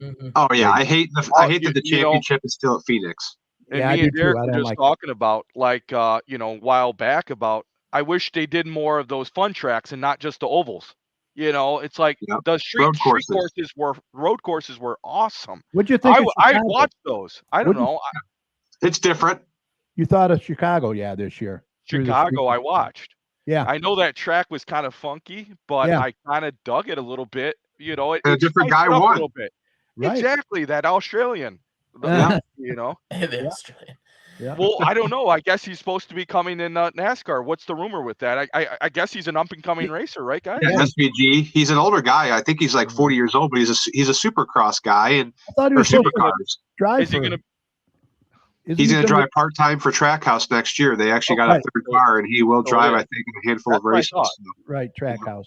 Mhm. Oh yeah, I hate that the you know- championship is still at Phoenix. And Yeah, I me do and too. Derek I were don't just like it. talking about a while back about I wish they did more of those fun tracks and not just the ovals. It's like Yep. the street courses. road courses were awesome. What'd you think of I Chicago? watched those. I don't What'd you- know. It's different. You thought of Chicago, this year. through the Chicago, I street. watched. Yeah. I know that track was kind of funky, but Yeah. I kind of dug it a little bit. It And a different spiced guy it up won. a little bit. Right. Exactly, that Australian. Yeah. The Australian. Yeah. Well, I don't know. I guess he's supposed to be coming in NASCAR. What's the rumor with that? I guess he's an up and coming racer, right, guys? Yeah, SVG. He's an older guy. I think he's like 40 years old, but he's a supercross guy and I thought he or was supposed to supercars. drive. Is he for- gonna? isn't He's he going to gonna- drive part time for Trackhouse next year. They actually got right. a third car, and he will Oh, drive, yeah. I think, in a handful That's of what I races. thought. Right, Trackhouse.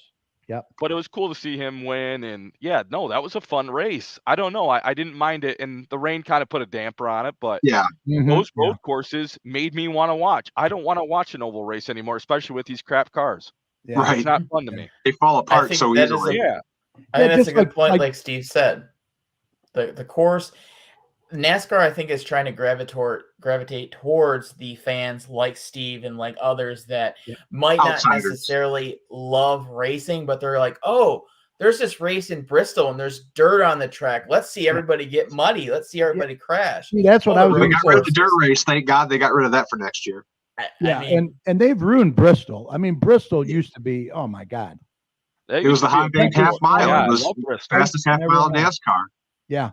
But it was cool to see him win, and yeah, no, that was a fun race. I don't know. I didn't mind it, and the rain kind of put a damper on it, but Yeah, Mhm. those Yeah. road courses made me want to watch. I don't want to watch an oval race anymore, especially with these crap cars. Yeah. right. It's not fun to me. They fall apart think so that is easily. Yeah. I think that's just a good point, like- like Steve said. The course, NASCAR, I think, is trying to gravitate towards the fans like Steve and like others that Yeah. might not Outsiders. necessarily love racing, but they're like, oh, there's this race in Bristol and there's dirt on the track. Let's see everybody get muddy. Let's see everybody crash. See, that's what Well, I was the They going got to rid say. of the dirt race. Thank God they got rid of that for next year. Yeah, mean, and they've ruined Bristol. I mean, Bristol used to be, oh my God. That It was used the to be a high banked big half deal. mile. Yeah, It I was love Bristol. fastest half mile in Everyone NASCAR. Yeah.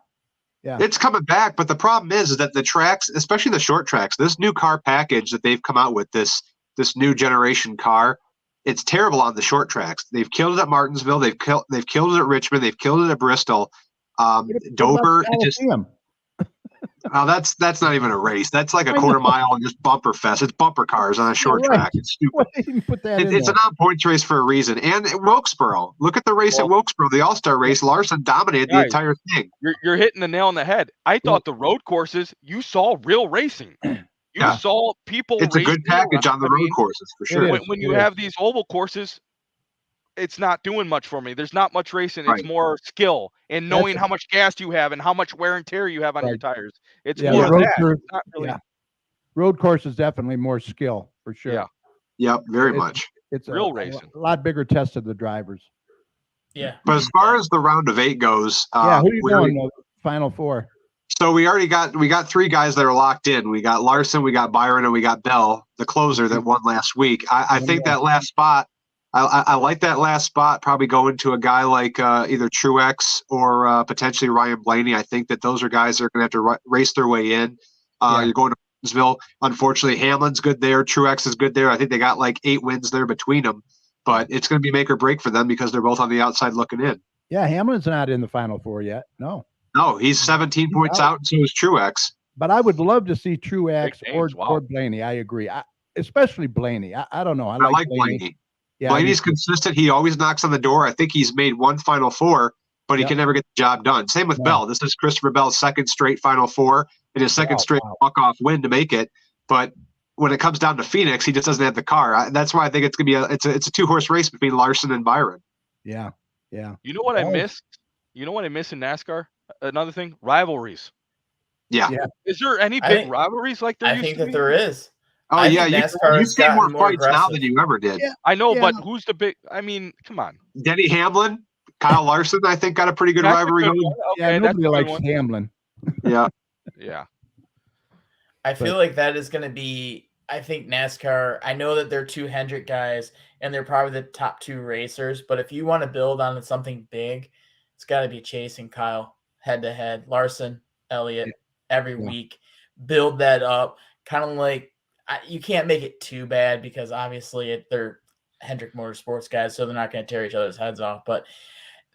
Yeah. It's coming back, but the problem is that the tracks, especially the short tracks, this new car package that they've come out with, this new generation car, it's terrible on the short tracks. They've killed it at Martinsville. They've killed it at Richmond. They've killed it at Bristol. What about Dover. the It just Coliseum? that's not even a race. That's like a quarter mile and just bumper fest. It's bumper cars on a short right. track. It's stupid. Why didn't you put that in It's a there? non-points race for a reason. And at Wilkesboro, look at the race at Well- Wilkesboro, the All-Star race. Larson dominated the Guys, entire thing. You're hitting the nail on the head. I thought the road courses, you saw real racing. You Yeah. saw people. It's a good racing package around. on the I road mean, courses for It sure. is. when you It is. have these oval courses, it's not doing much for me. There's not much racing. Right. It's more skill and That's knowing a- how much gas you have and how much wear and tear you have on your Right. tires. It's Yeah, more the of road that. course- It's not really. yeah. Road course is definitely more skill for sure. Yeah. Yep, very It's- much. It's Real a racing. lot bigger test of the drivers. yeah. But as far as the round of 8 goes, Yeah, who you we going the Final Four? so we got 3 guys that are locked in. We got Larson, we got Byron, and we got Bell, the closer that won last week. I think that last spot, I like that last spot. Probably going to a guy like either Truex or potentially Ryan Blaney. I think that those are guys that are going to have to race their way in. Yeah. You're going to Martinsville. Unfortunately, Hamlin's good there. Truex is good there. I think they got like 8 wins there between them. But it's going to be make or break for them because they're both on the outside looking in. Yeah, Hamlin's not in the Final Four yet. No. No, he's 17 points out, and so is Truex. But I would love to see Truex Big or, names, wow. or Blaney. I agree. Especially Blaney. I don't know. I like Blaney. Yeah, I Blaney's do too. consistent. He always knocks on the door. I think he's made 1 Final Four, but he Yep. can never get the job done. Same with No. Bell. This is Christopher Bell's second straight Final Four and his second Wow, straight wow. walk-off win to make it. But when it comes down to Phoenix, he just doesn't have the car. That's why I think it's gonna be it's a 2-horse race between Larson and Byron. Yeah. Yeah. You know what I Oh. missed? You know what I miss in NASCAR? Another thing, rivalries. Yeah. Yeah. Is there any I big think- rivalries like there I used think to that be? there is. Oh I yeah, think you NASCAR's see more gotten more fights now aggressive. than you ever did. Yeah. I know, Yeah. but who's the big? I mean, come on. Denny Hamlin, Kyle Larson, I think got a pretty good That's a rivalry good going. one. Yeah, Okay, that's a nobody good likes one. Hamlin. Yeah. Yeah. I feel like that is going to be. I think NASCAR. I know that they're 2 Hendrick guys, and they're probably the top 2 racers. But if you want to build on something big, it's got to be Chase and Kyle head to head. Larson, Elliott, every Yeah. week. Build that up, kind of like you can't make it too bad because obviously they're Hendrick Motorsports guys, so they're not going to tear each other's heads off. But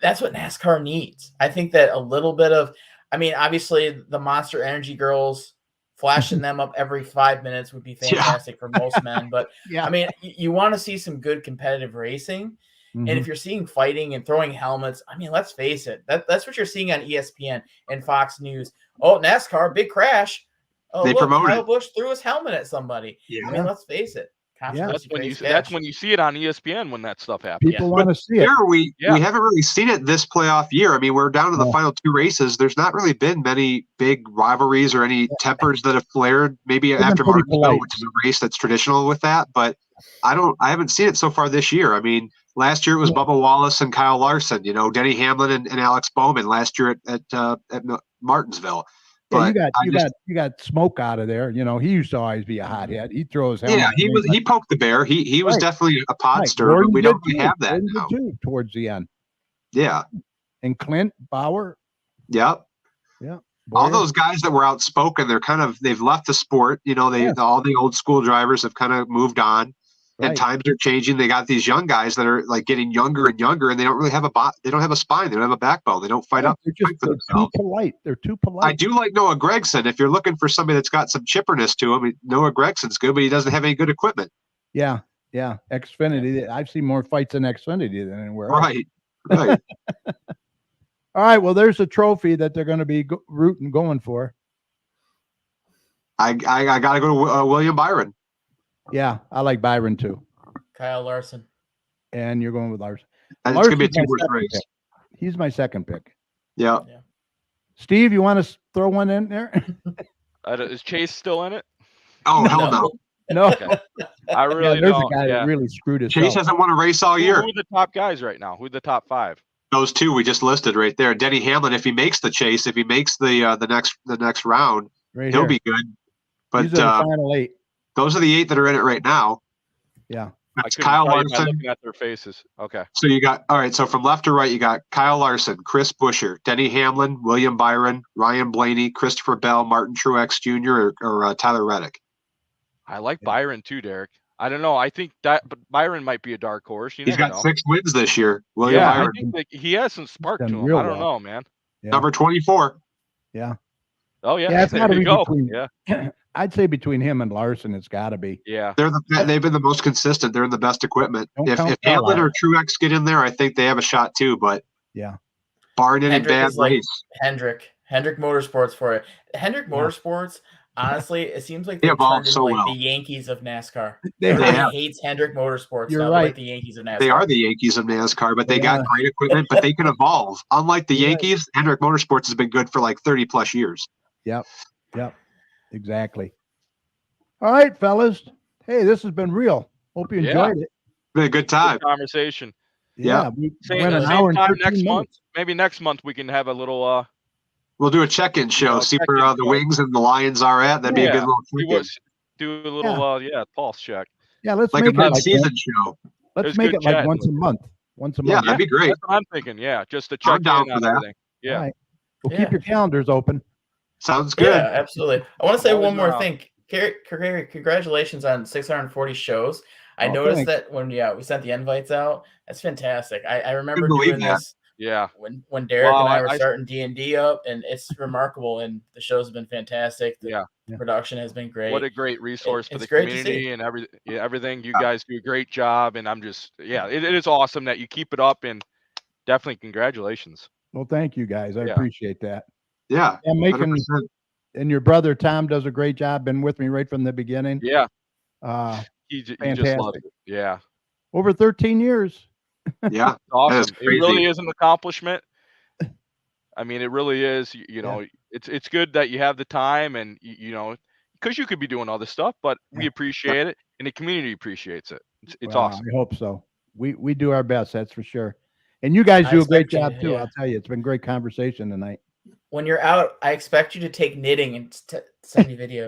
that's what NASCAR needs. I think that a little bit of, I mean, obviously the Monster Energy girls flashing them up every 5 minutes would be fantastic for most men. But Yeah. I mean, you want to see some good competitive racing. And if you're seeing fighting and throwing helmets, I mean, let's face it, that's what you're seeing on ESPN and Fox News. Oh, NASCAR, big crash. Oh, They look, promote Kyle it. Busch threw his helmet at somebody. Yeah. I mean, let's face it. That's when you Controversy see it on ESPN when that stuff happens. People want to see it. Here we haven't really seen it this playoff year. I mean, we're down to the final 2 races. There's not really been many big rivalries or any tempers that have flared. Maybe been after pretty Martinsville, polite. which is a race that's traditional with that, but I haven't seen it so far this year. I mean, last year it was Bubba Wallace and Kyle Larson. You know, Denny Hamlin and Alex Bowman last year at Martinsville. Yeah, But you got Smoke out of there. You know, he used to always be a hothead. He'd throw his helmet. Yeah, he poked the bear. He was Right. definitely a pod Right. stirrer, but Gordon we did don't really too. have that Gordon did now. too towards the end. Yeah. And Clint Bauer. Yep. All those guys that were outspoken, they've left the sport. You know, all the old school drivers have kind of moved on, and Right. times are changing. They got these young guys that are like getting younger and younger, and they don't really have they don't have a spine. They don't have a backbone. They don't fight up. They're fight for too themselves. polite. They're too polite. I do like Noah Gragson. If you're looking for somebody that's got some chipperness to him, Noah Gregson's good, but he doesn't have any good equipment. Yeah. Xfinity. I've seen more fights in Xfinity than anywhere else. Right. All right. Well, there's a trophy that they're going to be rooting going for. I got to go to William Byron. Yeah, I like Byron too. Kyle Larson. And you're going with Larson. And it's going to be a Larson's my 2-horse second race. pick. He's my second pick. Yeah. Steve, you want to throw one in there? Is Chase still in it? Oh, hell no. No. Okay. I really there's don't. a guy Yeah. that really screwed his Chase hasn't won a race all year. Who are the top guys right now? Who are the top 5? Those 2 we just listed right there. Denny Hamlin, if he makes the chase, if he makes the next round, right he'll here. be good. But He's in the final 8. those are the 8 that are in it right now. Yeah. I That's couldn't Kyle tell you by Larson. looking at their faces. Okay. So you got so from left to right, you got Kyle Larson, Chris Buescher, Denny Hamlin, William Byron, Ryan Blaney, Christopher Bell, Martin Truex Jr., or Tyler Reddick. I like Byron too, Derek. I don't know. I think but Byron might be a dark horse. You He's never got know. 6 wins this year. William Yeah, Byron, I think that he has some spark to Done him. real I don't well. know, man. Yeah. number 24. Yeah. Oh yeah, Yeah, it's there gotta you be go. between- Yeah, I'd say between him and Larson, it's got to be. yeah. They've been the most consistent. They're in the best equipment. Don't If count Hamlin Bell or Truex get in there, I think they have a shot too. But Yeah. barring any Hendrick bad is like race, Hendrick Motorsports for it. Hendrick Motorsports, honestly, it seems like They they've evolved turned into so like well. the Yankees of NASCAR. They Everybody have. hates Hendrick Motorsports. You're now. They're like right. the Yankees of NASCAR. they are the Yankees of NASCAR, but they Yeah. got great equipment, but they can evolve. Unlike the You're right. Yankees, Hendrick Motorsports has been good for like 30 plus years. Yep. Exactly. All right, fellas. Hey, this has been real. Hope you Yeah. enjoyed it. Been a good time. Good conversation. Yeah. We Same, went an same hour and time 13 next minutes. month. Maybe next month we can have a little. We'll do a check-in show, see where check-in the show. Wings and the Lions are at. That'd be a Yeah. good little We check-in. was do a little pulse check. Yeah, let's Like a make it like mid-season that. show. Let's It's make good it like chatting once a with you. month. Once a Yeah, month. that'd be great. That's what I'm thinking. Yeah, just to I'm check down in for on that. everything. Yeah. All right. Well, Yeah. keep your calendars open. Sounds good. Yeah, absolutely. I want to say Always one more around. thing. Carrie, congratulations on 640 shows. I Oh, noticed thanks. that when we sent the invites out. That's fantastic. I remember Couldn't believe doing that. this Yeah. when Derek Wow, and I were I- starting D&D up, and it's remarkable. And the shows have been fantastic. The Yeah. production has been great. What a great resource for it's the great to community see. and everything. You guys do a great job, and I'm just it is awesome that you keep it up, and definitely congratulations. Well, thank you guys. I Yeah. appreciate that. Yeah. Yeah, making 100%. and your brother Tom does a great job. Been with me right from the beginning. Yeah, Fantastic. he just loves it. Yeah, Over 13 years. Yeah. it's awesome. It crazy. really is an accomplishment. I mean, it really is. You know, it's good that you have the time, and you know, because you could be doing all this stuff, but we appreciate it, and the community appreciates it. It's Well, awesome. I hope so. We do our best. That's for sure. And you guys I do a great expect you job to, too. yeah. I'll tell you, it's been great conversation tonight. When you're out, I expect you to take knitting and send me videos.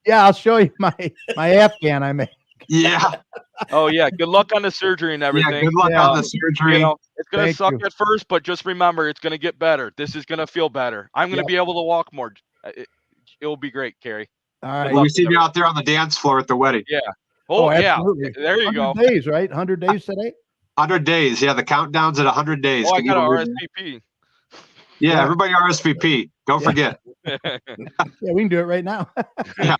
Yeah, I'll show you my Afghan I made. Yeah. Oh yeah, good luck on the surgery and Yeah. everything. Good luck Yeah. on the surgery. You know, it's gonna Thank suck you. at first, but just remember, it's gonna get better. This is gonna feel better. I'm gonna Yep. be able to walk more. It will be great, Carrie. All right. luck. We see you out there on the dance floor at the wedding. Yeah. Oh, yeah. absolutely. There you go. 100 days, right? 100 days today? 100 days. Yeah, the countdown's at 100 days. Oh, I Can you got believe an it? RSVP. Yeah, everybody RSVP. Don't forget. Yeah, we can do it right now. Yeah.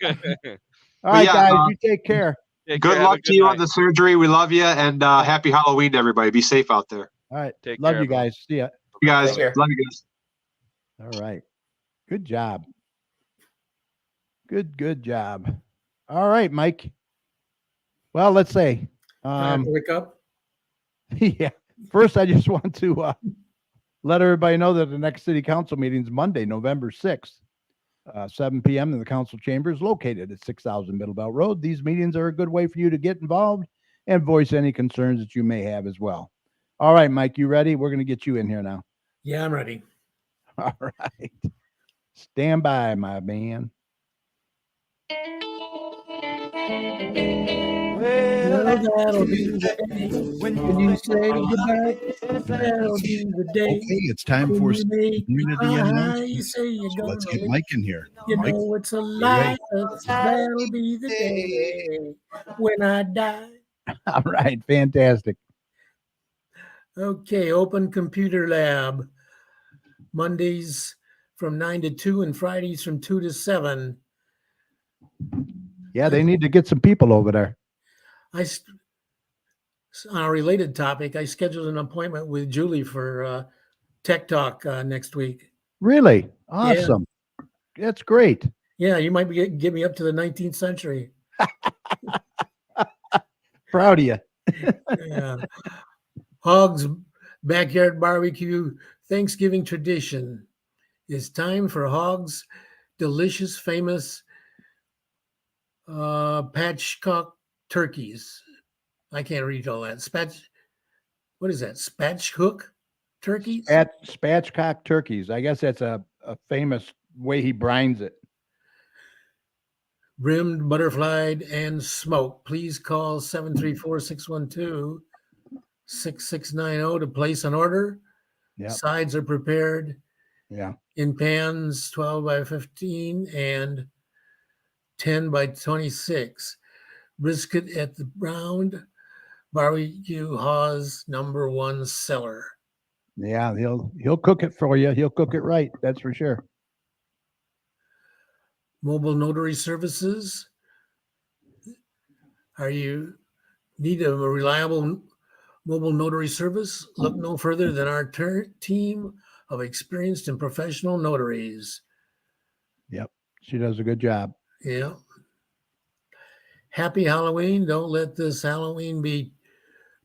All right, yeah, guys, you take care. Take Good care. Have a luck to you on night. the surgery. We love you, and happy Halloween, everybody. Be safe out there. All right. Take Love care, you guys. See ya. You guys, Take care. love you guys. All right. Good job. Good job. All right, Mike. Well, let's say, Can I wake up? yeah. First, I just want to let everybody know that the next city council meeting is Monday, November 6th, 7 p.m. in the council chambers located at 6000 Middlebelt Road. These meetings are a good way for you to get involved and voice any concerns that you may have as well. All right, Mike, you ready? We're going to get you in here now. Yeah, I'm ready. All right. Stand by, my man. Well, that'll be the day when you say goodbye. That'll be the day. Okay, it's time for when some you make me community cry. You announcements. say you're So let's gonna get leave. Mike in here. You Mike, know it's a ready? lie. That'll be the day when I die. All right. Fantastic. Okay, Open Computer Lab. Mondays from 9 to 2 and Fridays from 2 to 7. Yeah, they need to get some people over there. On a related topic, I scheduled an appointment with Julie for Tech Talk next week. Really? Awesome. That's great. Yeah, you might be get me up to the 19th century. Proud of you. Yeah. Hogs Backyard Barbecue Thanksgiving tradition. It's time for Hogs delicious, famous patchcock turkeys. I can't read all that. What is that? Spatchcook turkeys? Spatchcock turkeys. I guess that's a famous way he brines it. Brimmed, butterflied, and smoked. Please call 734-612-6690 to place an order. Yep. Sides are prepared Yeah. in pans 12 by 15 and 10 by 26. Brisket at the Round Barbecue Hawes #1 seller. Yeah, he'll cook it for you. He'll cook it right. That's for sure. Mobile notary services. Are you need a reliable mobile notary service? Look no further than our team of experienced and professional notaries. Yep. She does a good job. Yeah. Happy Halloween. Don't let this Halloween be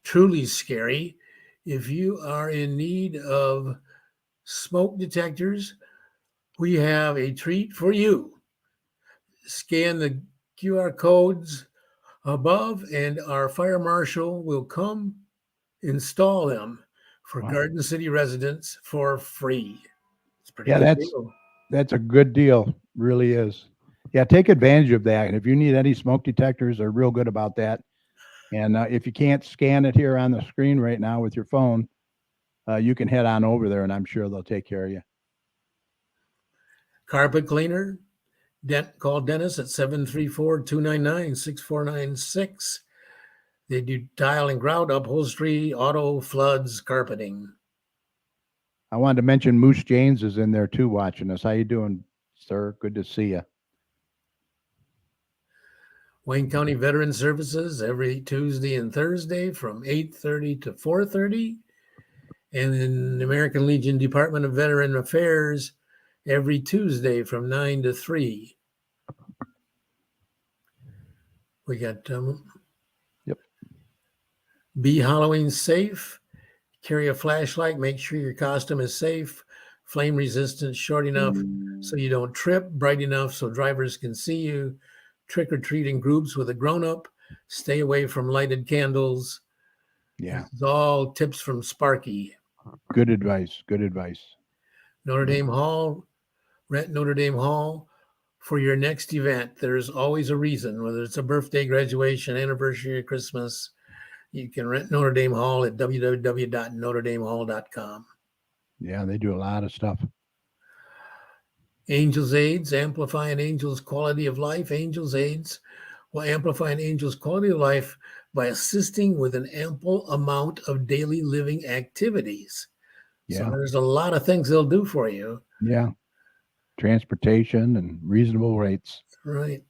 truly scary. If you are in need of smoke detectors, we have a treat for you. Scan the QR codes above and our fire marshal will come install them for Wow. Garden City residents for free. It's pretty Yeah, good deal. that's a good deal. Really is. Yeah, take advantage of that. And if you need any smoke detectors, they're real good about that. And if you can't scan it here on the screen right now with your phone, you can head on over there and I'm sure they'll take care of you. Carpet cleaner. Call Dennis at 734-299-6496. They do tile and grout, upholstery, auto, floods, carpeting. I wanted to mention Moose James is in there too watching us. How you doing, sir? Good to see you. Wayne County Veteran Services every Tuesday and Thursday from 8:30 to 4:30. And in the American Legion Department of Veteran Affairs every Tuesday from 9 to 3. We got Yep. Be Halloween safe. Carry a flashlight. Make sure your costume is safe, flame resistant, short enough so you don't trip, bright enough so drivers can see you. Trick or treat in groups with a grown-up. Stay away from lighted candles. Yeah. It's all tips from Sparky. Good advice. Good advice. Notre Dame Hall. Rent Notre Dame Hall for your next event. There's always a reason, whether it's a birthday, graduation, anniversary, or Christmas. You can rent Notre Dame Hall at www.notredamehall.com. Yeah, they do a lot of stuff. Angels Aids, amplify an angel's quality of life. Angels Aids will amplify an angel's quality of life by assisting with an ample amount of daily living activities. So Yeah. there's a lot of things they'll do for you. Yeah. Transportation and reasonable rates. Right.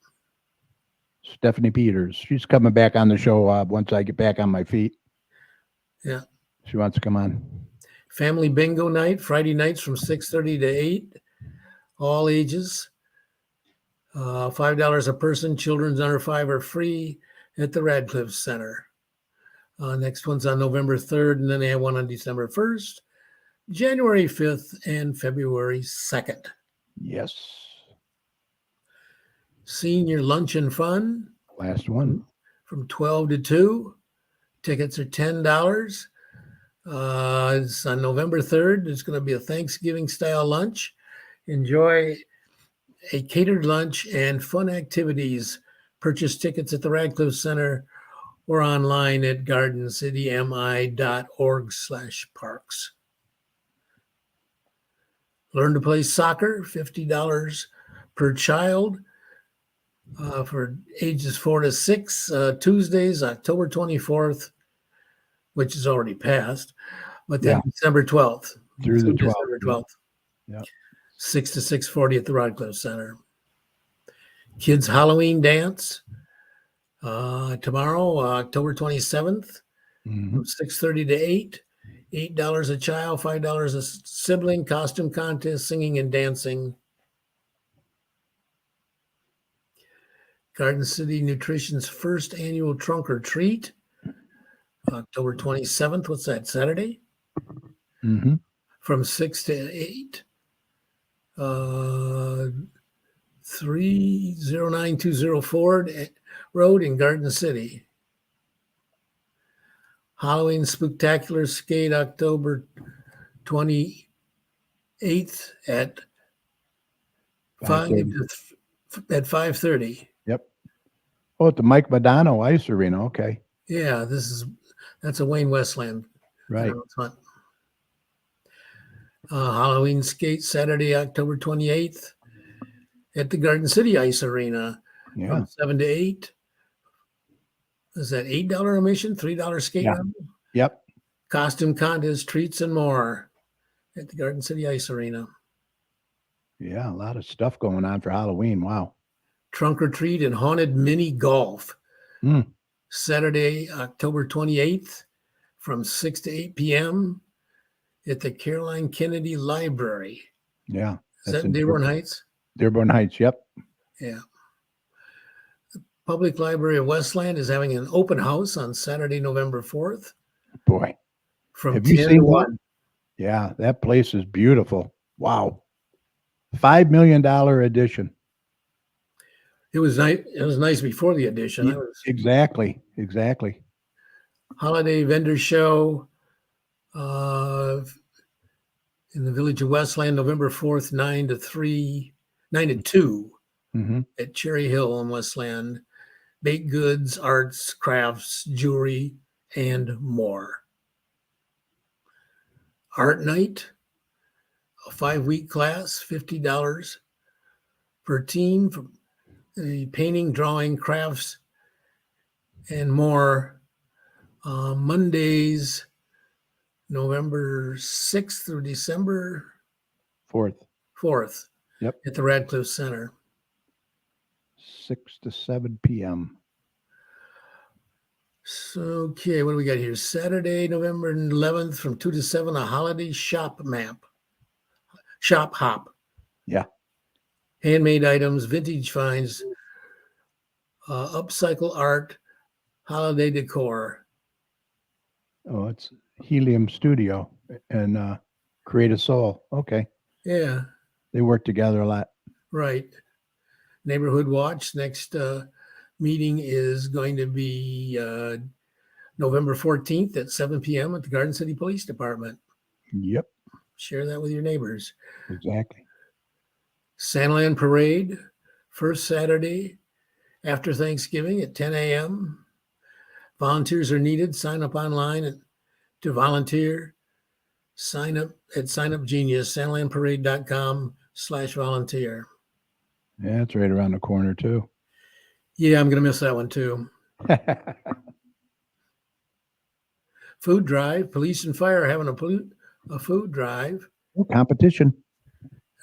Stephanie Peters. She's coming back on the show once I get back on my feet. Yeah. She wants to come on. Family bingo night, Friday nights from 6:30 to 8, all ages. $5 a person. Children's under 5 are free at the Radcliffe Center. Next one's on November 3rd, and then they have one on December 1st, January 5th, and February 2nd. Yes. Senior lunch and fun Last one. from 12 to 2. Tickets are $10. It's on November 3rd. It's going to be a Thanksgiving style lunch. Enjoy a catered lunch and fun activities. Purchase tickets at the Radcliffe Center or online at gardencitymi.org/parks. Learn to play soccer, $50 per child for ages 4 to 6. Tuesdays, October 24th, which is already passed, but then December 12th. Through the December 12th. Yeah. 6 to 6:40 at the Radcliffe Center. Kids Halloween dance tomorrow, October 27th, Mhm. from 6:30 to 8. $8 a child, $5 a sibling, costume contest, singing and dancing. Garden City Nutrition's first annual trunk or treat, October 27th. What's that, Saturday? Mhm. From 6 to 8. 30920 Ford Road in Garden City. Halloween Spectacular Skate, October 28th at 5:30. Yep. Oh, at the Mike Madonna Ice Arena. Okay. Yeah, that's a Wayne Westland. Right. announcement. Halloween skate Saturday, October 28th at the Garden City Ice Arena Yeah. from 7 to 8. Is that $8 admission, $3 skate? Yeah. run? Yep. Costume contest, treats, and more at the Garden City Ice Arena. Yeah. A lot of stuff going on for Halloween. Wow. Trunk or treat and haunted mini golf. Mm. Saturday, October 28th from 6 to 8 p.m. at the Caroline Kennedy Library. Yeah. Is that in Dearborn Heights? Dearborn Heights. Yep. Yeah. The Public Library of Westland is having an open house on Saturday, November 4th Boy. from Have you 10 seen to that? 1. Yeah. That place is beautiful. Wow. $5 million addition. It was nice. It was nice before the addition. That was Exactly. Exactly. holiday vendor show in the Village of Westland, November 4th, 9 to 2 Mm-hmm. at Cherry Hill in Westland. Baked goods, arts, crafts, jewelry, and more. Art night, a 5-week class, $50 per team for the painting, drawing, crafts, and more. Mondays, November 6th through December 4th Yep. at the Radcliffe Center. 6 to 7 p.m. So, okay, what do we got here? Saturday, November 11th from 2 to 7, a holiday shop hop. Yeah. Handmade items, vintage finds, upcycle art, holiday decor. Oh, it's Helium Studio and Create a Soul. Okay. Yeah, They work together a lot. right. Neighborhood Watch. Next meeting is going to be November 14th at 7 p.m. at the Garden City Police Department. Yep. Share that with your neighbors. Exactly. Sandland Parade, first Saturday after Thanksgiving at 10 a.m. Volunteers are needed. Sign up online to volunteer. Sign up at Sign Up Genius, sandlandparade.com volunteer. Yeah, it's right around the corner too. Yeah, I'm going to miss that one too. Food drive. Police and fire are having a food drive. Competition.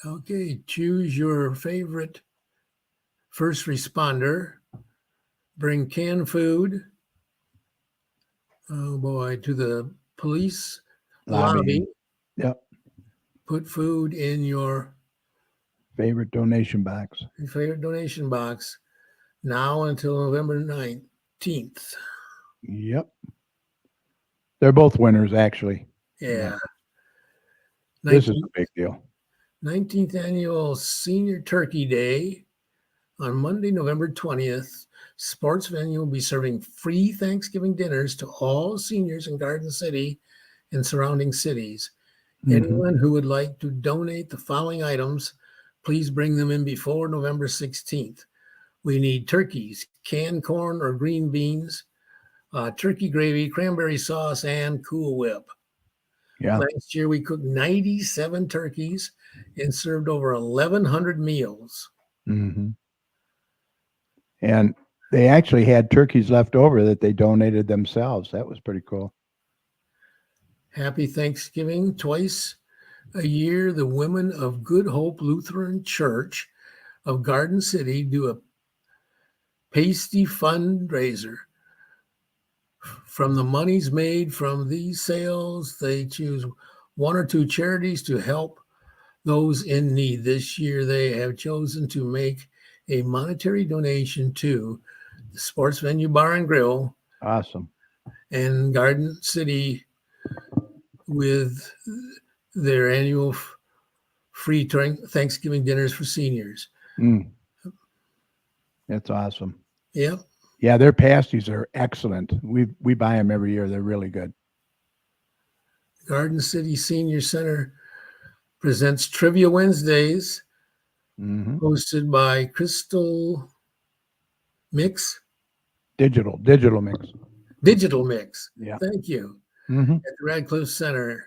Okay, choose your favorite first responder. Bring canned food. Oh boy, to the police lobby. Yep. Put food in your Favorite donation box. favorite donation box now until November 19th. Yep. They're both winners, actually. Yeah. This is a big deal. 19th annual Senior Turkey Day on Monday, November 20th. Sports venue will be serving free Thanksgiving dinners to all seniors in Garden City and surrounding cities. Anyone who would like to donate the following items, please bring them in before November 16th. We need turkeys, canned corn or green beans, turkey gravy, cranberry sauce, and Cool Whip. Yeah. Last year, we cooked 97 turkeys and served over 1,100 meals. Mm-hmm. And they actually had turkeys left over that they donated themselves. That was pretty cool. Happy Thanksgiving. Twice a year, the women of Good Hope Lutheran Church of Garden City do a pasty fundraiser. From the monies made from these sales, they choose one or two charities to help those in need. This year, they have chosen to make a monetary donation to the Sports Venue Bar and Grill Awesome. and Garden City with their annual free Thanksgiving dinners for seniors. That's awesome. Yep. Yeah, their pasties are excellent. We buy them every year. They're really good. Garden City Senior Center presents Trivia Wednesdays, hosted by Crystal Mix. Digital mix. Digital Mix. Yeah. Thank you. Mm-hmm. At the Radcliffe Center,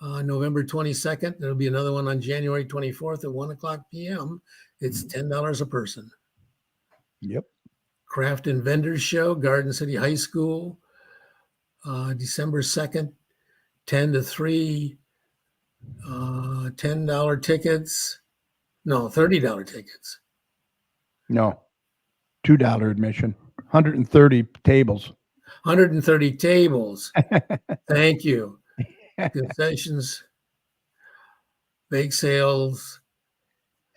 November 22nd. There'll be another one on January 24th at 1 o'clock p.m. It's $10 a person. Yep. Craft and Vendors Show, Garden City High School, December 2nd, 10 to 3, $10 tickets. No, $30 tickets. No, $2 admission, 130 tables. 130 tables. Thank you. Concessions, bake sales.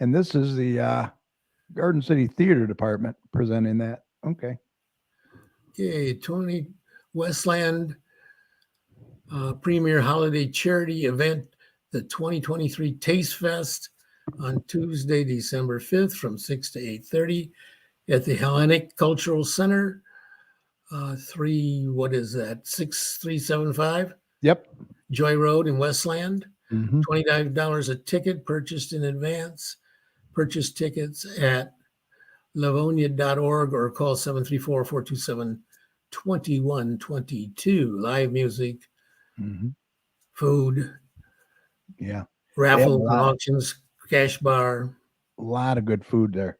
And this is the Garden City Theater Department presenting that. Okay. Okay, Tony Westland Premier Holiday Charity Event, the 2023 Taste Fest on Tuesday, December 5th from 6 to 8:30 at the Hellenic Cultural Center. 6375? Yep. Joy Road in Westland. Mm-hmm. $25 a ticket purchased in advance. Purchase tickets at livonia.org or call 734-427-2122. Live music, food, yeah, raffles and auctions, cash bar. A lot of good food there.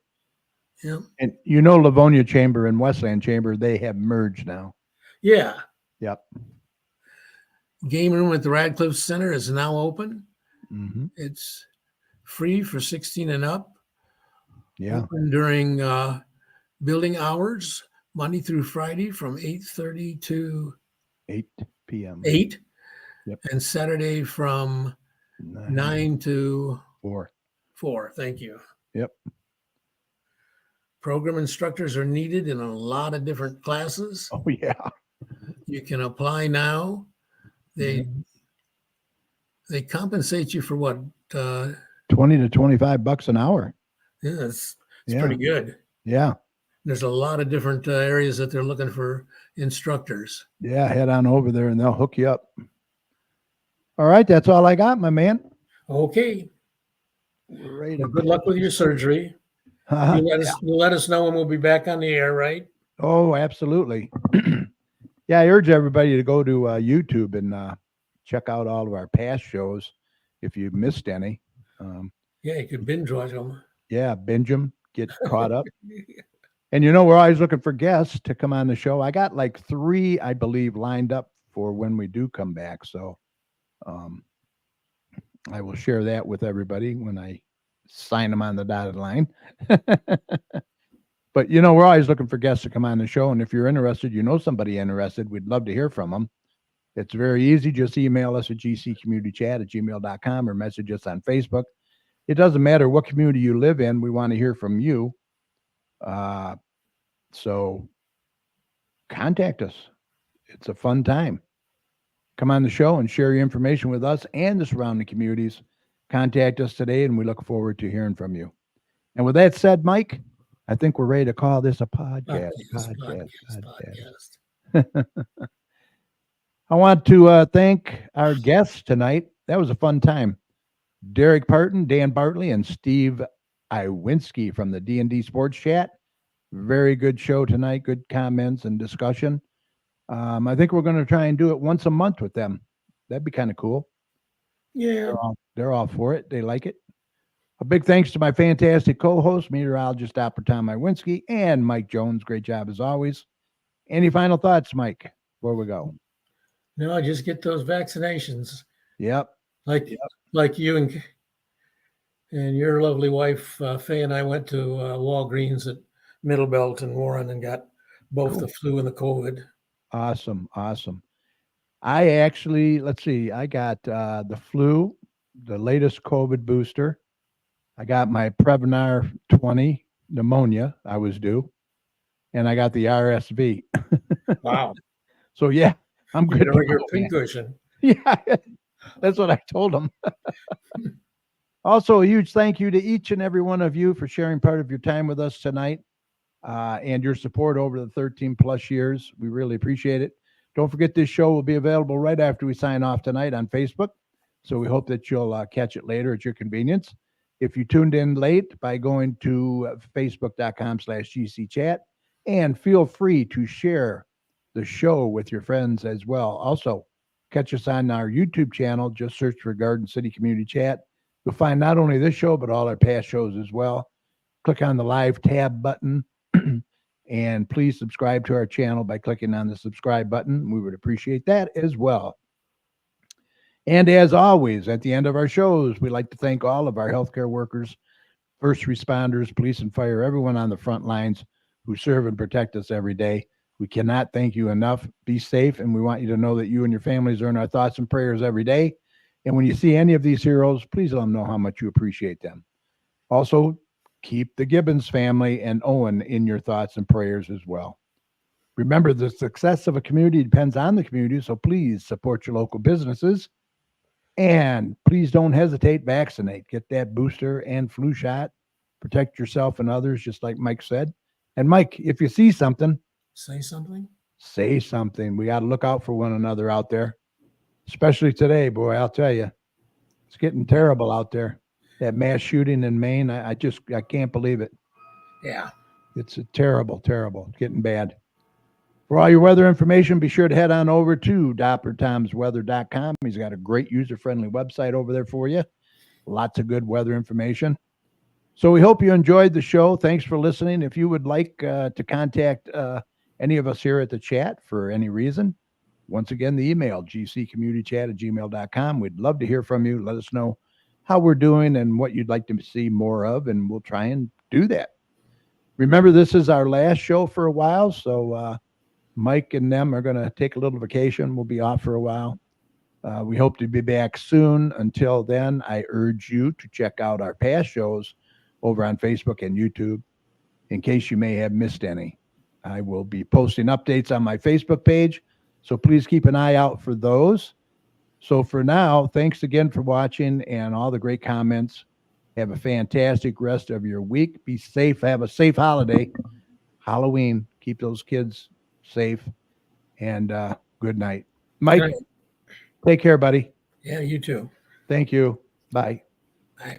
Yeah. And Livonia Chamber and Westland Chamber, they have merged now. Yeah. Yep. Game room at the Radcliffe Center is now open. Mm-hmm. It's free for 16 and up. Yeah. Open during building hours, Monday through Friday from 8:30 to 8 p.m. 8. Yep. And Saturday from 9 to 4. Thank you. Yep. Program instructors are needed in a lot of different classes. Oh, yeah. You can apply now. They compensate you for what? $20 to $25 an hour. Yeah, it's pretty good. Yeah. There's a lot of different areas that they're looking for instructors. Yeah, head on over there and they'll hook you up. All right, that's all I got, my man. Okay. Great. Well, good luck with your surgery. You'll let us know when we'll be back on the air, right? Oh, absolutely. Yeah, I urge everybody to go to YouTube and check out all of our past shows if you missed any. Yeah, you could binge watch them. Yeah, binge them, get caught up. And we're always looking for guests to come on the show. I got like 3, I believe, lined up for when we do come back. So I will share that with everybody when I sign them on the dotted line. But, we're always looking for guests to come on the show. And if you're interested, somebody interested, we'd love to hear from them. It's very easy. Just email us at gccommunitychat@gmail.com or message us on Facebook. It doesn't matter what community you live in. We want to hear from you. So contact us. It's a fun time. Come on the show and share your information with us and the surrounding communities. Contact us today, and we look forward to hearing from you. And with that said, Mike, I think we're ready to call this a podcast. I want to thank our guests tonight. That was a fun time. Derek Parton, Dan Bartley, and Steve Iwinski from the D&D Sports Chat. Very good show tonight. Good comments and discussion. I think we're going to try and do it once a month with them. That'd be kind of cool. Yeah. They're all for it. They like it. A big thanks to my fantastic co-host, meteorologist Dr. Tom Iwinski, and Mike Jones. Great job as always. Any final thoughts, Mike, before we go? No, just get those vaccinations. Yep. Like you and your lovely wife, Faye, and I went to Walgreens at Middlebelt and Warren and got both the flu and the COVID. Awesome. I actually, I got the flu, the latest COVID booster. I got my Prevnar 20 pneumonia I was due, and I got the RSV. Wow. So, yeah, I'm good. Your pincushion. Yeah, that's what I told them. Also, a huge thank you to each and every one of you for sharing part of your time with us tonight and your support over the 13 plus years. We really appreciate it. Don't forget, this show will be available right after we sign off tonight on Facebook. So we hope that you'll catch it later at your convenience. If you tuned in late, by going to facebook.com/GCChat, and feel free to share the show with your friends as well. Also, catch us on our YouTube channel. Just search for Garden City Community Chat. You'll find not only this show, but all our past shows as well. Click on the live tab button and please subscribe to our channel by clicking on the subscribe button. We would appreciate that as well. And as always, at the end of our shows, we like to thank all of our healthcare workers, first responders, police and fire, everyone on the front lines who serve and protect us every day. We cannot thank you enough. Be safe, and we want you to know that you and your families are in our thoughts and prayers every day. And when you see any of these heroes, please let them know how much you appreciate them. Also, keep the Gibbons family and Owen in your thoughts and prayers as well. Remember, the success of a community depends on the community, so please support your local businesses. And please don't hesitate, vaccinate. Get that booster and flu shot. Protect yourself and others, just like Mike said. And Mike, if you see something, say something. Say something. We got to look out for one another out there, especially today, boy. I'll tell you, it's getting terrible out there. That mass shooting in Maine, I can't believe it. Yeah. It's a terrible, it's getting bad. For all your weather information, be sure to head on over to DopperTomsWeather.com. He's got a great user-friendly website over there for you. Lots of good weather information. So we hope you enjoyed the show. Thanks for listening. If you would like to contact any of us here at the chat for any reason, once again, the email, gccommunitychat@gmail.com. We'd love to hear from you. Let us know how we're doing and what you'd like to see more of, and we'll try and do that. Remember, this is our last show for a while, so Mike and them are going to take a little vacation. We'll be off for a while. We hope to be back soon. Until then, I urge you to check out our past shows over on Facebook and YouTube in case you may have missed any. I will be posting updates on my Facebook page, so please keep an eye out for those. So for now, thanks again for watching and all the great comments. Have a fantastic rest of your week. Be safe. Have a safe holiday. Halloween. Keep those kids safe. And good night. Mike, Good night. take care, buddy. Yeah, you too. Thank you. Bye. Bye.